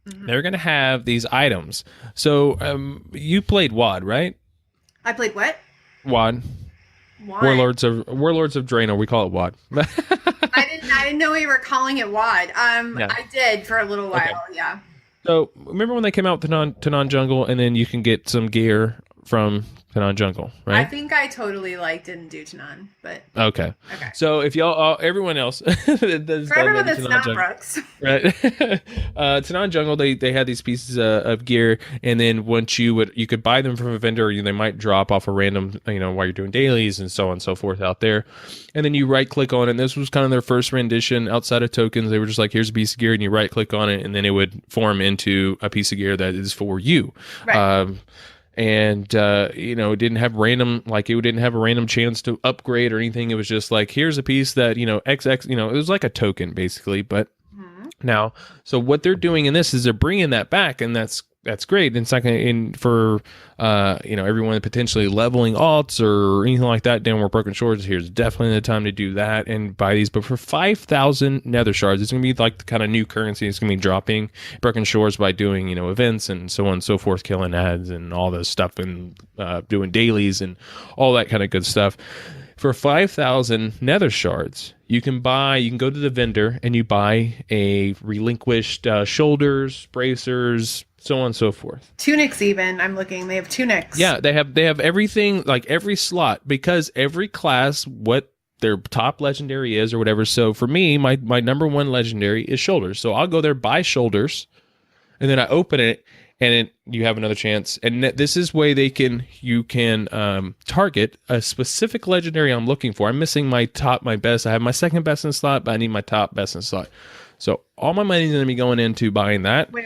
S1: Mm-hmm. They're going to have these items. So you played WoD, right?
S2: I played what?
S1: WoD. Warlords of Draenor. We call it WoD.
S2: I didn't know we were calling it WoD. I did for a little while. Okay. Yeah.
S1: So remember when they came out with Tanan Jungle, and then you can get some gear from Tanan Jungle, right?
S2: I think I totally didn't do Tanan, but
S1: okay. So if y'all, everyone else,
S2: for everyone that's not Brooks,
S1: right? Tanan Jungle, they had these pieces of gear, and then once you could buy them from a vendor, or they might drop off a random, while you're doing dailies and so on and so forth out there, and then you right click on it. And this was kind of their first rendition outside of tokens. They were just like, here's a piece of gear, and you right click on it, and then it would form into a piece of gear that is for you. Right. And it didn't have it didn't have a random chance to upgrade or anything. It was just like, here's a piece that XX, it was like a token basically. But now, so what they're doing in this is they're bringing that back, and that's great. And it's not going to, for everyone potentially leveling alts or anything like that down where Broken Shores, here's definitely the time to do that and buy these. But for 5,000 nether shards, it's going to be like the kind of new currency. It's going to be dropping Broken Shores by doing events and so on and so forth, killing ads and all this stuff, and doing dailies and all that kind of good stuff. For 5,000 nether shards, you can go to the vendor and you buy a relinquished shoulders, bracers, so on and so forth.
S2: Tunics even. I'm looking. They have tunics.
S1: Yeah, they have everything, like every slot, because every class, what their top legendary is or whatever. So for me, my number 1 legendary is shoulders. So I'll go there, buy shoulders, and then I open it, and you have another chance. And this is way you can target a specific legendary I'm looking for. I'm missing my best. I have my second best in the slot, but I need my top best in the slot. So all my money is going to be going into buying that.
S2: Wait,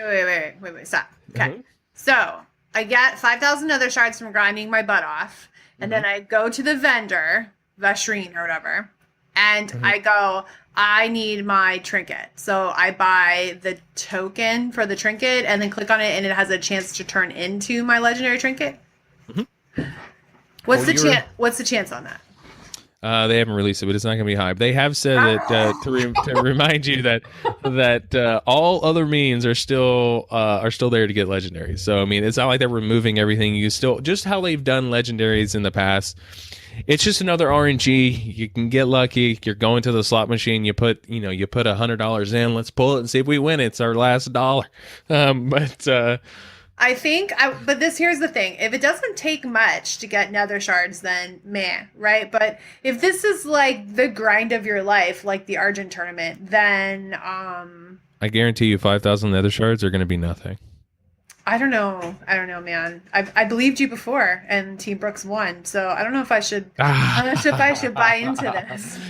S2: stop. Okay. So I get 5,000 nether shards from grinding my butt off, and then I go to the vendor, Vashreen or whatever, and I go, I need my trinket. So I buy the token for the trinket and then click on it, and it has a chance to turn into my legendary trinket. What's the chance on that?
S1: They haven't released it, but it's not going to be high. They have said that to remind you that all other means are still there to get legendaries. So I mean, it's not like they're removing everything. You still just how they've done legendaries in the past. It's just another RNG. You can get lucky. You're going to the slot machine. You put $100 in. Let's pull it and see if we win. It's our last dollar.
S2: I think, here's the thing. If it doesn't take much to get nether shards, then meh, right? But if this is like the grind of your life, like the Argent tournament, then
S1: I guarantee you 5,000 nether shards are going to be nothing.
S2: I don't know, man. I believed you before, and Team Brooks won, so I don't know if I should. I'm not sure if I should buy into this.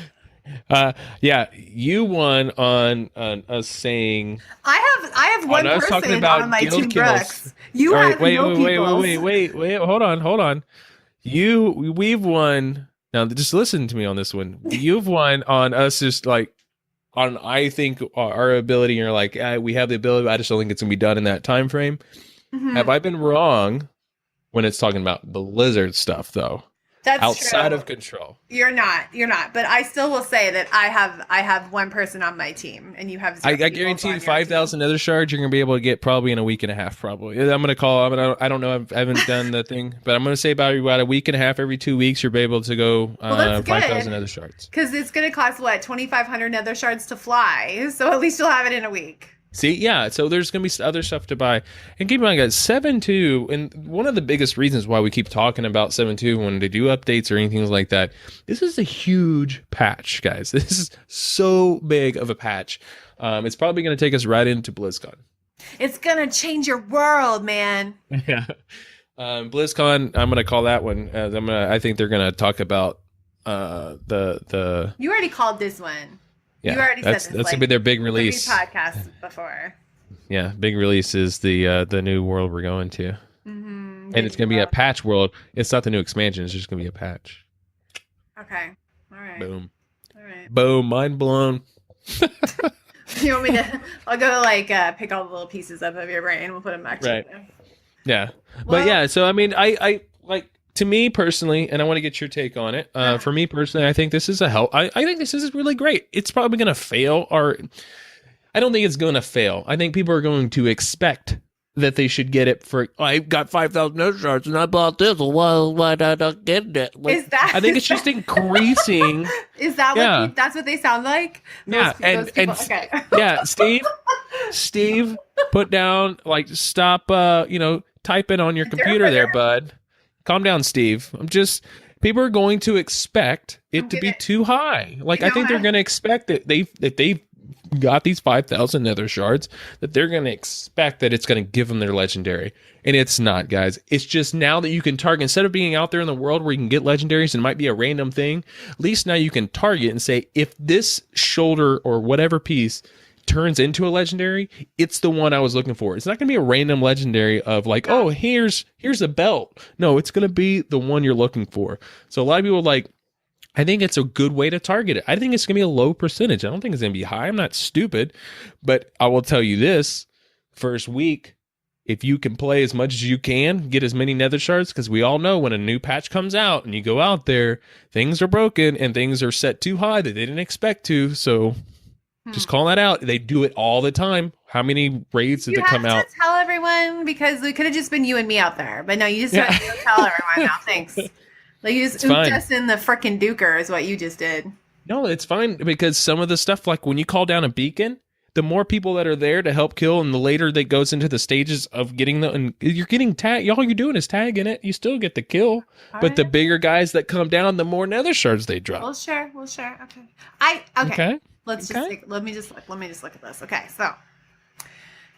S1: Yeah, you won on us saying.
S2: I have one person on my Team Brooks. You have
S1: wait, hold on. We've won. Now, just listen to me on this one. You've won on us, just like on I think our ability. You're like, we have the ability. I just don't think it's gonna be done in that time frame. Have I been wrong when it's talking about the lizard stuff, though?
S2: That's
S1: outside
S2: true.
S1: Of control.
S2: You're not. But I still will say that I have one person on my team, and you have.
S1: I guarantee you 5,000 nether shards. You're gonna be able to get probably in a week and a half. Probably. I'm gonna call. I don't know. I haven't done the thing, but I'm gonna say about a week and a half. Every 2 weeks, you'll be able to go 5,000 nether shards.
S2: Because it's gonna cost what 2,500 nether shards to fly. So at least you'll have it in a week.
S1: See, yeah, so there's going to be other stuff to buy. And keep in mind, guys, 7.2, and one of the biggest reasons why we keep talking about 7.2 when they do updates or anything like that, this is a huge patch, guys. This is so big of a patch. It's probably going to take us right into BlizzCon.
S2: It's going to change your world, man.
S1: Yeah. BlizzCon, I'm going to call that one. I think they're going to talk about the...
S2: You already called this one.
S1: Yeah,
S2: you already said this.
S1: That's gonna be their big release.
S2: Podcast before.
S1: Yeah, big release is the new world we're going to, and it's gonna be a patch world. It's not the new expansion. It's just gonna be a patch.
S2: Okay. All right.
S1: Boom.
S2: All right.
S1: Boom. Mind blown.
S2: You want me to? I'll go pick all the little pieces up of your brain. We'll put them back together.
S1: Yeah, well, but yeah. So I mean, I like. To me personally, and I want to get your take on it. For me personally, I think this is a help. I think this is really great. It's probably going to fail, or I don't think it's going to fail. I think people are going to expect that they should get it for. I got 5,000 nether shards and I bought this. Well, why did I not get it?
S2: Is that?
S1: I think it's just increasing.
S2: Is that what? That's what they sound like?
S1: Yeah,
S2: okay.
S1: Yeah, Steve, put down stop. Typing on your computer there, bud. Calm down, Steve. People are going to expect it to be too high. I think they're going to expect that they've got these 5,000 nether shards, that they're going to expect that it's going to give them their legendary. And it's not, guys. It's just now that you can target, instead of being out there in the world where you can get legendaries and it might be a random thing, at least now you can target and say, if this shoulder or whatever piece turns into a legendary, it's the one I was looking for. It's not going to be a random legendary of oh, here's a belt. No, it's going to be the one you're looking for. So a lot of people I think it's a good way to target it. I think it's going to be a low percentage. I don't think it's going to be high. I'm not stupid, but I will tell you this: first week, if you can play as much as you can, get as many nether shards, because we all know when a new patch comes out and you go out there, things are broken and things are set too high that they didn't expect to. So just call that out. They do it all the time. How many raids did they come out?
S2: You have to tell everyone, because it could have just been you and me out there. But no, you just have to tell everyone now. Thanks. You just ooped us in the frickin' duker is what you just did.
S1: No, it's fine, because some of the stuff, when you call down a beacon, the more people that are there to help kill, and the later that goes into the stages of getting and you're getting tagged. All you're doing is tagging it. You still get the kill, but the bigger guys that come down, the more nether shards they drop.
S2: We'll share. Okay.
S1: Okay.
S2: Let me just look at this. Okay, so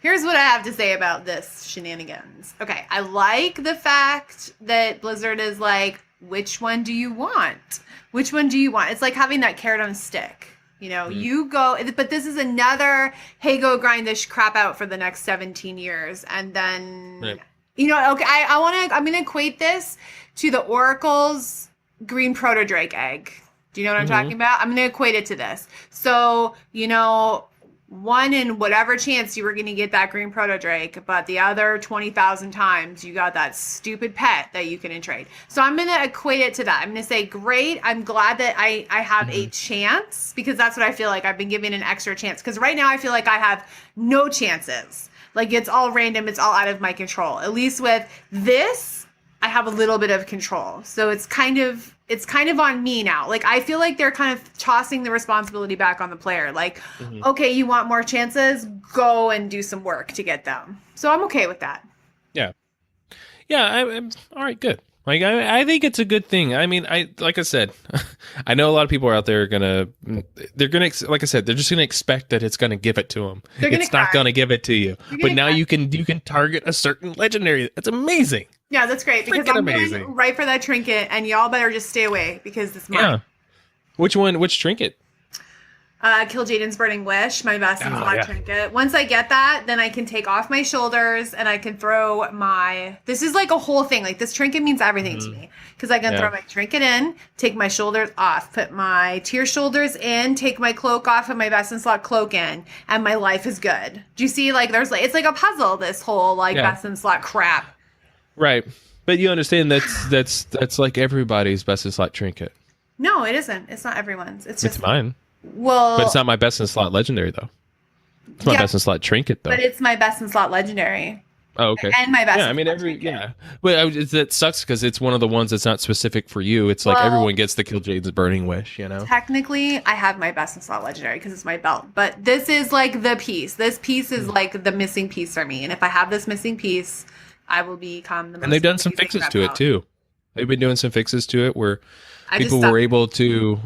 S2: Here's what I have to say about this shenanigans. Okay, I like the fact that Blizzard is like, which one do you want? Which one do you want? It's like having that carrot on a stick. You know, you go, but this is another, hey, go grind this crap out for the next 17 years. And then,
S1: Right.
S2: you know, okay, I'm going to equate this to the Oracle's green proto drake egg. Do you know what I'm talking about? I'm going to equate it to this. So, you know, one in whatever chance you were going to get that green proto drake, but the other 20,000 times you got that stupid pet that you couldn't trade. So I'm going to equate it to that. I'm going to say, great. I'm glad that I have a chance, because that's what I feel like. I've been given an extra chance, because right now I feel like I have no chances. Like, it's all random. It's all out of my control. At least with this, I have a little bit of control. So it's kind of on me now. Like, I feel like they're kind of tossing the responsibility back on the player. Like, okay, you want more chances? Go and do some work to get them. So I'm okay with that.
S1: Yeah. Yeah. I'm all right. Good. Like, I think it's a good thing. I mean, like I said, I know a lot of people are out there like I said, they're just gonna expect that it's gonna give it to them. It's not gonna give it to you. But now you can target a certain legendary. That's amazing.
S2: Yeah, that's great, because I'm going right for that trinket, and y'all better just stay away, because it's mine.
S1: Yeah. Which one? Which trinket?
S2: Kill Jaden's Burning Wish, my best and slot trinket. Once I get that, then I can take off my shoulders and I can throw my... This is like a whole thing. Like, this trinket means everything to me. Because I can throw my trinket in, take my shoulders off, put my tier shoulders in, take my cloak off and my best in slot cloak in, and my life is good. Do you see? Like, it's like a puzzle, this whole, like, best in slot crap.
S1: Right. But you understand that's like everybody's best in slot trinket.
S2: No, it isn't. It's not everyone's. It's
S1: mine.
S2: Well,
S1: but it's not my best in slot legendary though. It's my best in slot trinket though.
S2: But it's my best in slot legendary.
S1: Oh, okay.
S2: And my best.
S1: Yeah, I mean But it sucks because it's one of the ones that's not specific for you. It's like everyone gets the Kill Jade's Burning Wish, you know.
S2: Technically, I have my best in slot legendary because it's my belt. But this is like the piece. This piece is like the missing piece for me. And if I have this missing piece, I will become the most.
S1: And they've done some fixes to it too. They've been doing some fixes to it where people were able to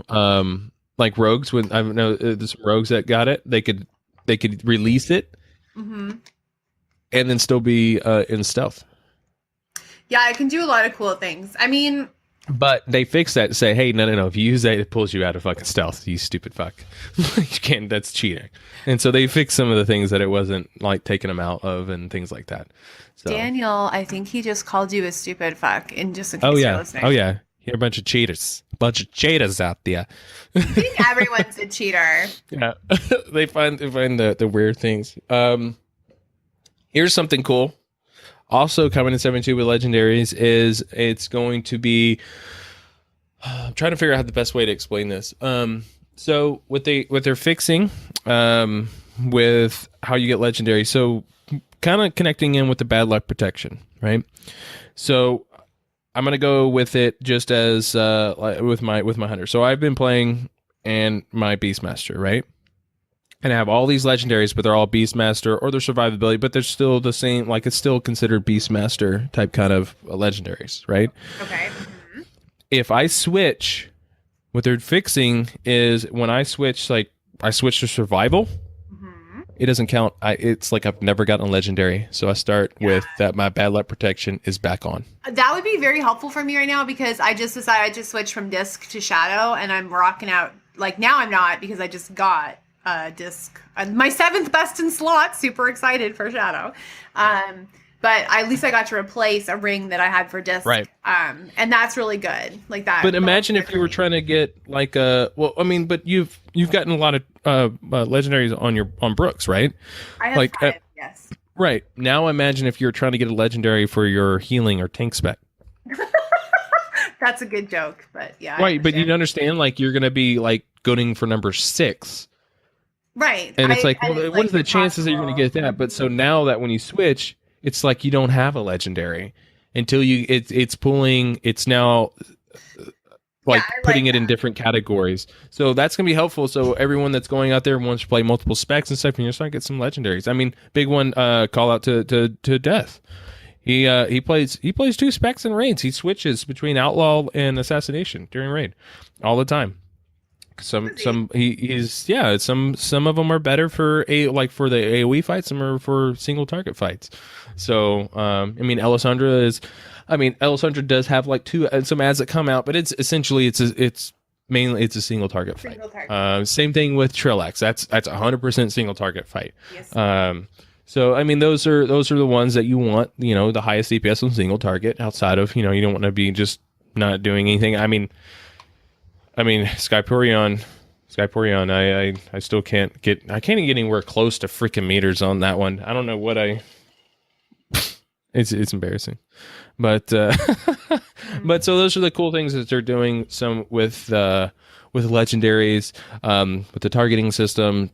S1: like rogues, when I know there's some rogues that got it, they could release it and then still be in stealth.
S2: Yeah, I can do a lot of cool things. I mean,
S1: but they fixed that to say, hey, no, if you use that, it pulls you out of fucking stealth, you stupid fuck. You can't, that's cheating. And so they fixed some of the things that it wasn't like taking them out of and things like that. So.
S2: Daniel, I think he just called you a stupid fuck, in just in case you're listening.
S1: Oh yeah. You're a bunch of cheaters. A bunch of cheaters out there.
S2: I think everyone's a cheater.
S1: Yeah. they find the weird things. Here's something cool. Also coming in 7.2 with legendaries is it's going to be I'm trying to figure out the best way to explain this. So what they're fixing with how you get legendary. So kind of connecting in with the bad luck protection, right? So I'm gonna go with it just as with my hunter. So I've been playing and my Beastmaster, right? And I have all these legendaries, but they're all Beastmaster or their survivability, but they're still the same. Like, it's still considered Beastmaster type kind of legendaries, right?
S2: Okay.
S1: If I switch, what they're fixing is when I switch, like I switch to survival. It doesn't count. It's like I've never gotten a legendary. So I start with that. My bad luck protection is back on.
S2: That would be very helpful for me right now, because I just decided I just switched from disc to shadow, and I'm rocking out. Like, now I'm not, because I just got disc. My 7th best in slot. Super excited for shadow. But at least I got to replace a ring that I had for disc.
S1: Right.
S2: And that's really good. Like that.
S1: But imagine if you were trying to get like but you've gotten a lot of legendaries on Brooks, right?
S2: I have 5, yes.
S1: Right. Now imagine if you're trying to get a legendary for your healing or tank spec.
S2: That's a good joke, but yeah.
S1: Right, but you understand, like, you're going to be like going for number 6.
S2: Right.
S1: And it's like, well, what are the chances that you're going to get that? But so now that when you switch, it's like you don't have a legendary until it's pulling. It's now putting it in different categories. So that's gonna be helpful. So everyone that's going out there wants to play multiple specs and stuff, and you're starting to get some legendaries. I mean, big one. Call out to Death. He plays 2 specs in raids. He switches between outlaw and assassination during raid all the time. He's yeah, some of them are better for for the AoE fights, some are for single target fights. So I mean Elisandra does have like two some ads that come out, but it's essentially it's mainly it's a single target fight.
S2: Single target.
S1: Same thing with Trillax. That's 100% single target fight.
S2: Yes.
S1: So I mean those are the ones that you want, the highest DPS on single target outside of, you don't want to be just not doing anything. I mean, Skyporion, I still can't get anywhere close to freaking meters on that one. I don't know what it's embarrassing, but but so those are the cool things that they're doing. Some with legendaries, with the targeting system,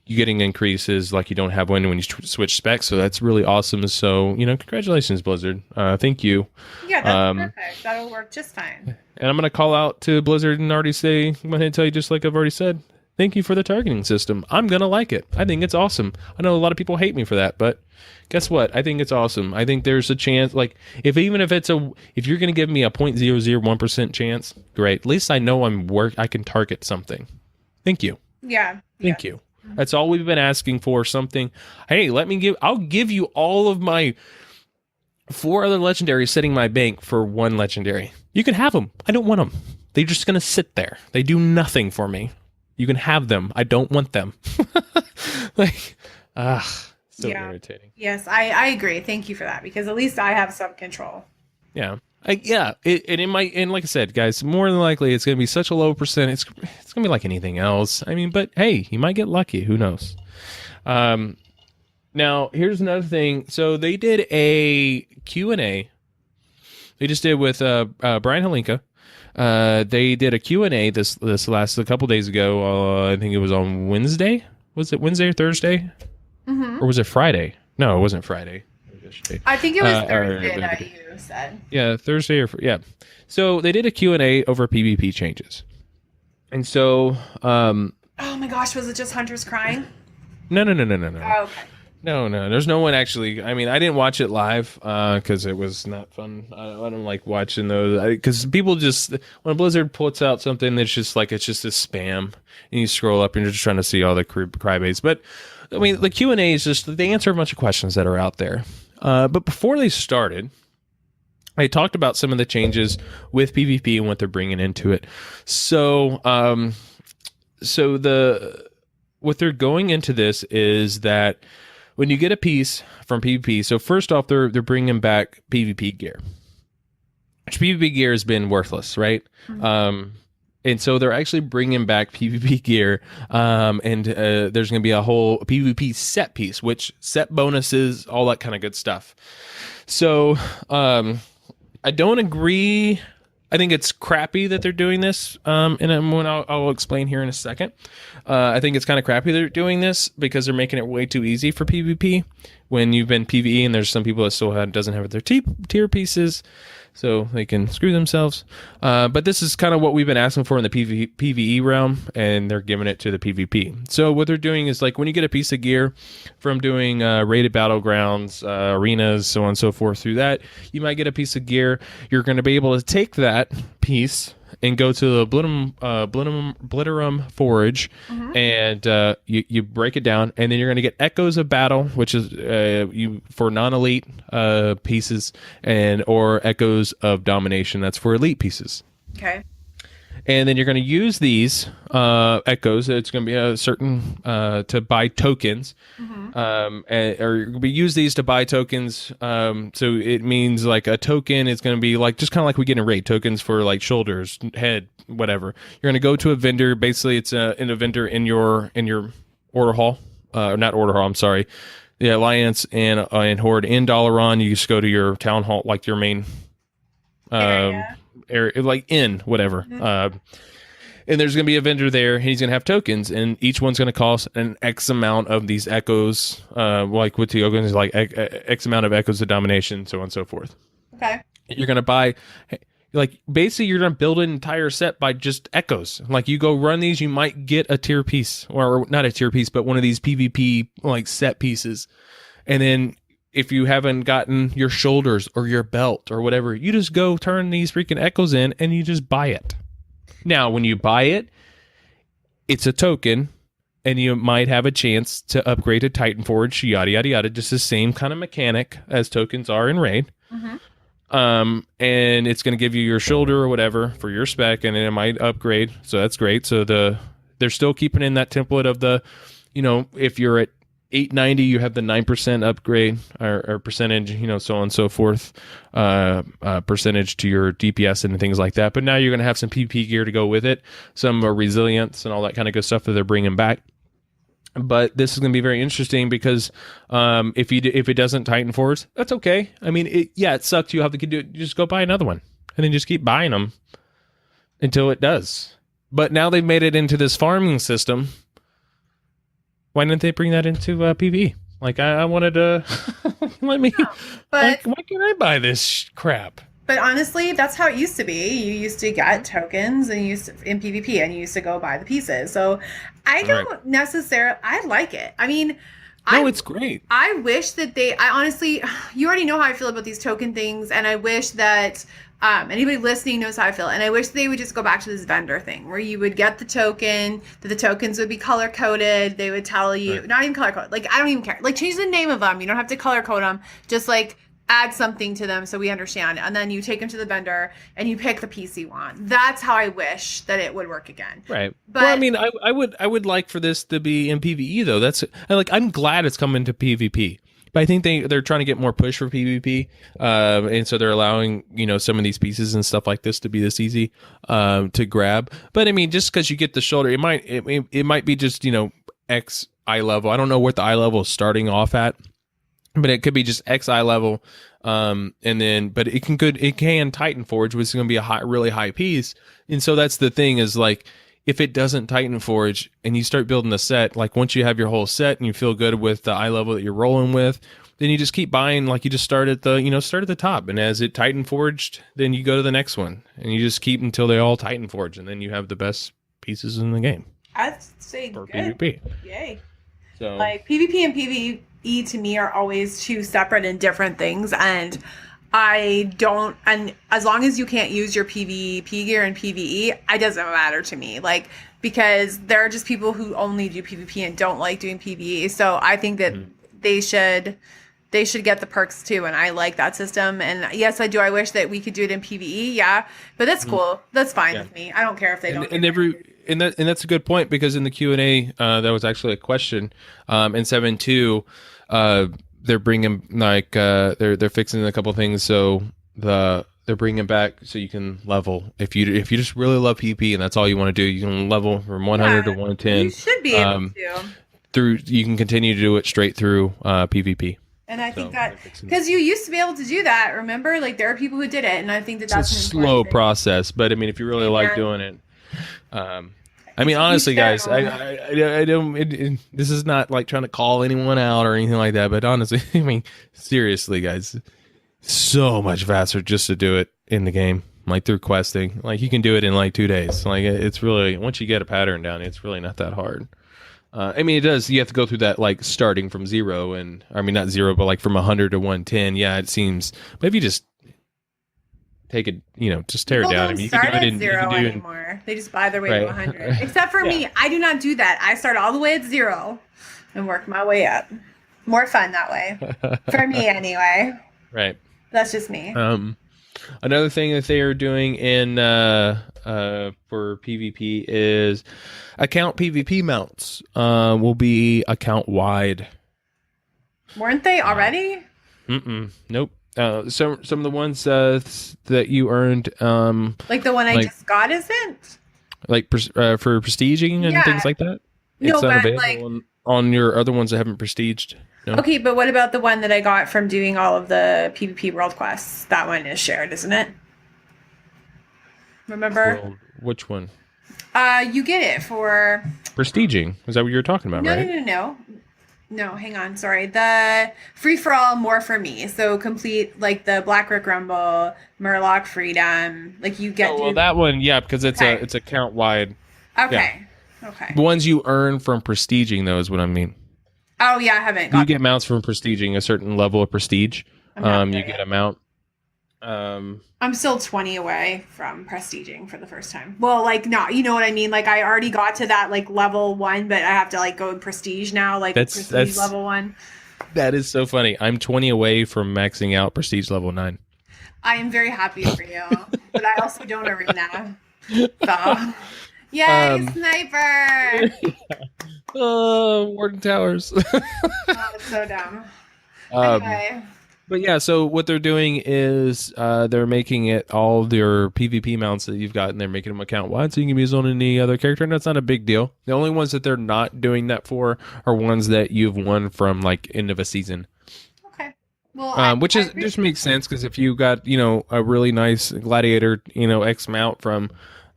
S1: you getting increases like you don't have when you switch specs. So that's really awesome. So congratulations, Blizzard. Thank you.
S2: Yeah, that's perfect. That'll work just fine.
S1: And I'm going to call out to Blizzard and already say, I'm going to tell you just like I've already said, thank you for the targeting system. I'm going to like it. I think it's awesome. I know a lot of people hate me for that, but guess what? I think it's awesome. I think there's a chance, like, if you're going to give me a 0.001% chance, great. At least I know I can target something. Thank you.
S2: Yeah.
S1: Thank you. That's all we've been asking for, something. Hey, I'll give you all of my 4 other legendaries sitting in my bank for 1 legendary. You can have them. I don't want them. They're just going to sit there. They do nothing for me. You can have them. I don't want them. So irritating.
S2: Yes, I agree. Thank you for that, because at least I have some control.
S1: Yeah. And like I said, guys, more than likely it's going to be such a low percent. It's going to be like anything else. I mean, but hey, you might get lucky. Who knows? Now, here's another thing. So they did a Q&A. They just did with Brian Halinka. They did a Q&A this last a couple days ago. I think it was on Wednesday. Was it Wednesday or Thursday? Mm-hmm. Or was it Friday? No, it wasn't Friday.
S2: I think it was Thursday that you said.
S1: Yeah, Thursday yeah. So they did a Q&A over PvP changes. And so...
S2: oh my gosh, was it just hunters crying?
S1: No.
S2: Oh, okay.
S1: No, there's no one actually. I mean, I didn't watch it live because it was not fun. I don't like watching those because people just, when Blizzard puts out something that's just like, it's just a spam, and you scroll up and you're just trying to see all the crybaits. But I mean, the Q&A is just, they answer a bunch of questions that are out there. But before they started, I talked about some of the changes with PvP and what they're bringing into it. So, what they're going into this is that when you get a piece from PvP, so first off, they're bringing back PvP gear. Which PvP gear has been worthless, right? Mm-hmm. And so they're actually bringing back PvP gear, and there's going to be a whole PvP set piece, which set bonuses, all that kind of good stuff. So I don't agree. I think it's crappy that they're doing this, and when I'll explain here in a second. I think it's kind of crappy they're doing this because they're making it way too easy for PvP when you've been PvE, and there's some people that still doesn't have their tier pieces, so they can screw themselves. But this is kind of what we've been asking for in the PvE realm, and they're giving it to the PvP. So what they're doing is, like, when you get a piece of gear from doing rated battlegrounds, arenas, so on and so forth, through that, you might get a piece of gear. You're going to be able to take that piece and go to the Blitterum Forge, mm-hmm. and you break it down, and then you're going to get Echoes of Battle, which is for non-elite pieces, or Echoes of Domination, that's for elite pieces.
S2: Okay.
S1: And then you're going to use these echoes. It's going to be a certain to buy tokens, mm-hmm. Or use these to buy tokens. So it means like a token is going to be like just kind of like we get in raid tokens for like shoulders, head, whatever. You're going to go to a vendor. Basically, it's in a vendor in your order hall, not order hall. I'm sorry, the Alliance and Horde in Dalaran. You just go to your town hall, like your main area, like in whatever. Mm-hmm. And there's going to be a vendor there, and he's going to have tokens, and each one's going to cost an X amount of these echoes, like with the tokens, like X amount of echoes of domination, so on and so forth.
S2: Okay.
S1: You're going to buy, like, basically you're going to build an entire set by just echoes. Like, you go run these, you might get a tier piece, or not a tier piece, but one of these PvP, like, set pieces. And then if you haven't gotten your shoulders or your belt or whatever, you just go turn these freaking echoes in and you just buy it. Now, when you buy it, it's a token, and you might have a chance to upgrade to Titan Forge, yada yada yada. Just the same kind of mechanic as tokens are in Raid. And it's going to give you your shoulder or whatever for your spec, and then it might upgrade. So that's great. So they're still keeping in that template of the, if you're at 890, you have the 9% upgrade or percentage, so on and so forth, percentage to your DPS and things like that. But now you're going to have some PvP gear to go with it, some resilience and all that kind of good stuff that they're bringing back. But this is going to be very interesting because if it doesn't Titan Force, that's okay. I mean, it sucks. You have to do it. You just go buy another one and then just keep buying them until it does. But now they've made it into this farming system. Why didn't they bring that into PvE? Like I wanted to let me.
S2: No, but
S1: why can't I buy this crap?
S2: But honestly, that's how it used to be. You used to get tokens and in PvP, and you used to go buy the pieces. So I don't necessarily. I like it. I mean,
S1: it's great.
S2: I wish that I honestly, you already know how I feel about these token things, and I wish that anybody listening knows how I feel. And I wish they would just go back to this vendor thing where you would get the token, that the tokens would be color coded. They would tell you, not even color coded. Like, I don't even care. Like, change the name of them. You don't have to color code them. Just like add something to them so we understand. And then you take them to the vendor and you pick the piece you want. That's how I wish that it would work again.
S1: Right. But well, I mean, I would like for this to be in PvE though. I'm glad it's coming to PvP. But I think they're trying to get more push for PvP, and so they're allowing some of these pieces and stuff like this to be this easy to grab. But I mean, just because you get the shoulder, it might be just X eye level. I don't know what the eye level is starting off at, but it could be just X eye level, and then it can Titan Forge, which is going to be a really high piece. And so that's the thing is like, if it doesn't Titan Forge and you start building the set, like once you have your whole set and you feel good with the eye level that you're rolling with, then you just keep buying. Like you just start at the top, and as it Titan Forged, then you go to the next one, and you just keep until they all Titan Forge, and then you have the best pieces in the game.
S2: I'd say
S1: for
S2: good.
S1: PvP.
S2: Yay!
S1: So
S2: like PvP and PvE to me are always two separate and different things, and and as long as you can't use your PvP gear in PvE, it doesn't matter to me. Like, because there are just people who only do PvP and don't like doing PvE. So I think that they should get the perks too. And I like that system. And yes, I do. I wish that we could do it in PvE. Yeah, but that's cool. That's fine with me. I don't care if they don't.
S1: And that's a good point, because in the Q&A, that was actually a question in 7.2. They're bringing they're fixing a couple things, so they're bringing back so you can level if you just really love PvP and that's all you want to do, you can level from 100 to 110.
S2: You should be able to.
S1: You can continue to do it straight through PvP.
S2: And I think that because you used to be able to do that, remember? Like there are people who did it, and I think that's
S1: a slow process. But I mean, if you really like doing it. I mean, honestly, guys, I don't. This is not like trying to call anyone out or anything like that. But honestly, I mean, seriously, guys, so much faster just to do it in the game, like through questing. Like you can do it in like 2 days. Like it's really, once you get a pattern down, it's really not that hard. I mean, it does. You have to go through that like starting from zero, and I mean not zero, but like from 100 to 110. Yeah, it seems. But if you just take it, just tear it down. I mean, you can do it in
S2: zero anymore. They just buy their way to 100. Except for me, I do not do that. I start all the way at 0 and work my way up. More fun that way. For me, anyway.
S1: Right.
S2: That's just me.
S1: Another thing that they are doing in for PvP is account PvP mounts will be account wide.
S2: Weren't they already?
S1: Nope. Some of the ones that you earned,
S2: like the one I just got, isn't
S1: like for prestiging and things like that. It's not available on your other ones that haven't prestiged. No?
S2: Okay, but what about the one that I got from doing all of the PvP world quests? That one is shared, isn't it? Remember?
S1: Well, which one?
S2: You get it for
S1: prestiging. Is that what you were talking about?
S2: No. No, hang on. Sorry. The free for all, more for me. So complete like the Black Rick Rumble, Murloc Freedom. Like you get.
S1: Well, that one, yeah, because it's account wide.
S2: Okay. Yeah. Okay.
S1: The ones you earn from prestiging, though, is what I mean.
S2: Oh yeah, I haven't.
S1: You get mounts from prestiging a certain level of prestige. You get a mount.
S2: I'm still 20 away from prestiging for the first time. Well, like not, you know what I mean? Like I already got to that like level 1, but I have to like go prestige now, like prestige
S1: that's
S2: level 1.
S1: that is so funny. I'm 20 away from maxing out prestige level 9.
S2: I am very happy for you, but I also don't arena. So, yay, sniper!
S1: Oh, Warden Towers.
S2: Oh, it's so dumb. Anyway.
S1: But yeah, so what they're doing is they're making it all their PvP mounts that you've got, and they're making them account wide, so you can use on any other character, and that's not a big deal. The only ones that they're not doing that for are ones that you've won from like end of a season.
S2: Okay. Well,
S1: which just makes sense, because if you got a really nice gladiator X mount from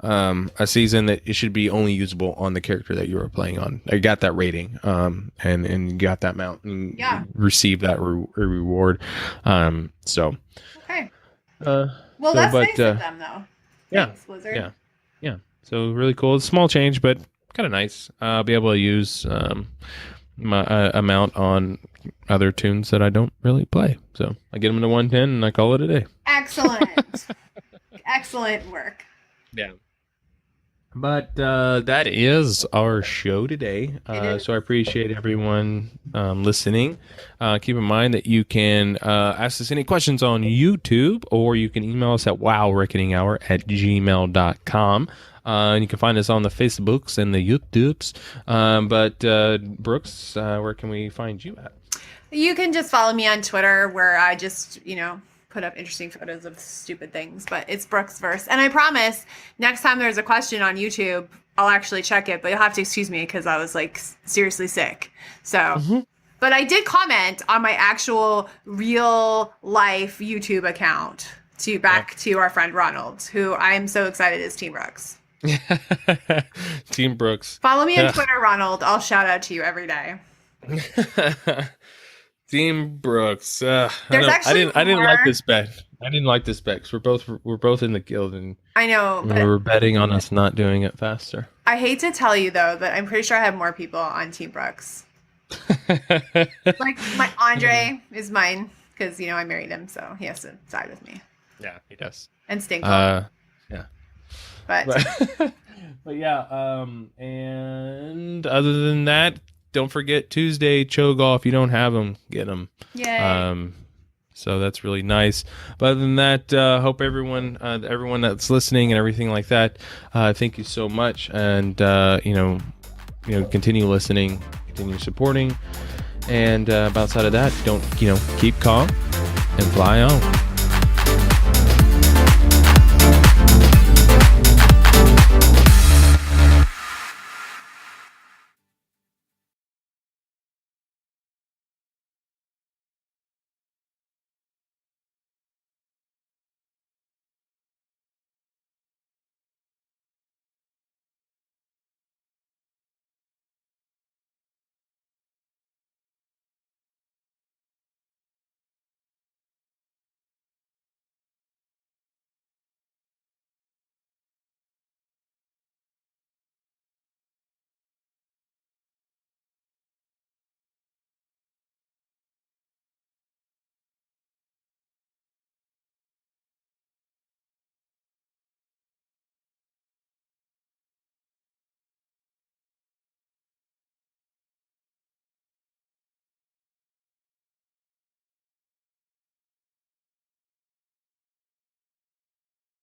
S1: a season, that it should be only usable on the character that you were playing on. I got that rating, and you got that mount, and you received that reward. So
S2: okay. Well, that's nice of them, though.
S1: Yeah.
S2: Thanks, Blizzard.
S1: Yeah. So really cool. It's a small change, but kind of nice. I'll be able to use my amount on other tunes that I don't really play. So I get them to 110, and I call it a day.
S2: Excellent. Excellent work.
S1: Yeah. But that is our show today. So I appreciate everyone listening. Keep in mind that you can ask us any questions on YouTube, or you can email us at wowreckoninghour@gmail.com. And you can find us on the Facebooks and the YouTubes. But Brooks, where can we find you at?
S2: You can just follow me on Twitter, where I just, put up interesting photos of stupid things, but it's Brooksverse. And I promise next time there's a question on YouTube, I'll actually check it, but you'll have to excuse me because I was like seriously sick. So, but I did comment on my actual real life YouTube account to our friend Ronald, who I am so excited is Team Brooks.
S1: Team Brooks.
S2: Follow me on Twitter, Ronald. I'll shout out to you every day.
S1: Team Brooks. I didn't like this bet. I didn't like this bet because we're both in the guild, and
S2: I know, but
S1: we were betting on us not doing it faster.
S2: I hate to tell you though, but I'm pretty sure I have more people on Team Brooks. Like my Andre is mine because I married him, so he has to side with me.
S1: Yeah, he does.
S2: And Stink.
S1: Yeah.
S2: But
S1: yeah. And other than that, don't forget Tuesday Cho'Gath. If you don't have them, get them.
S2: Yay.
S1: So that's really nice. But other than that, hope everyone that's listening and everything like that, thank you so much. And continue listening, continue supporting. And outside of that, don't keep calm and fly on.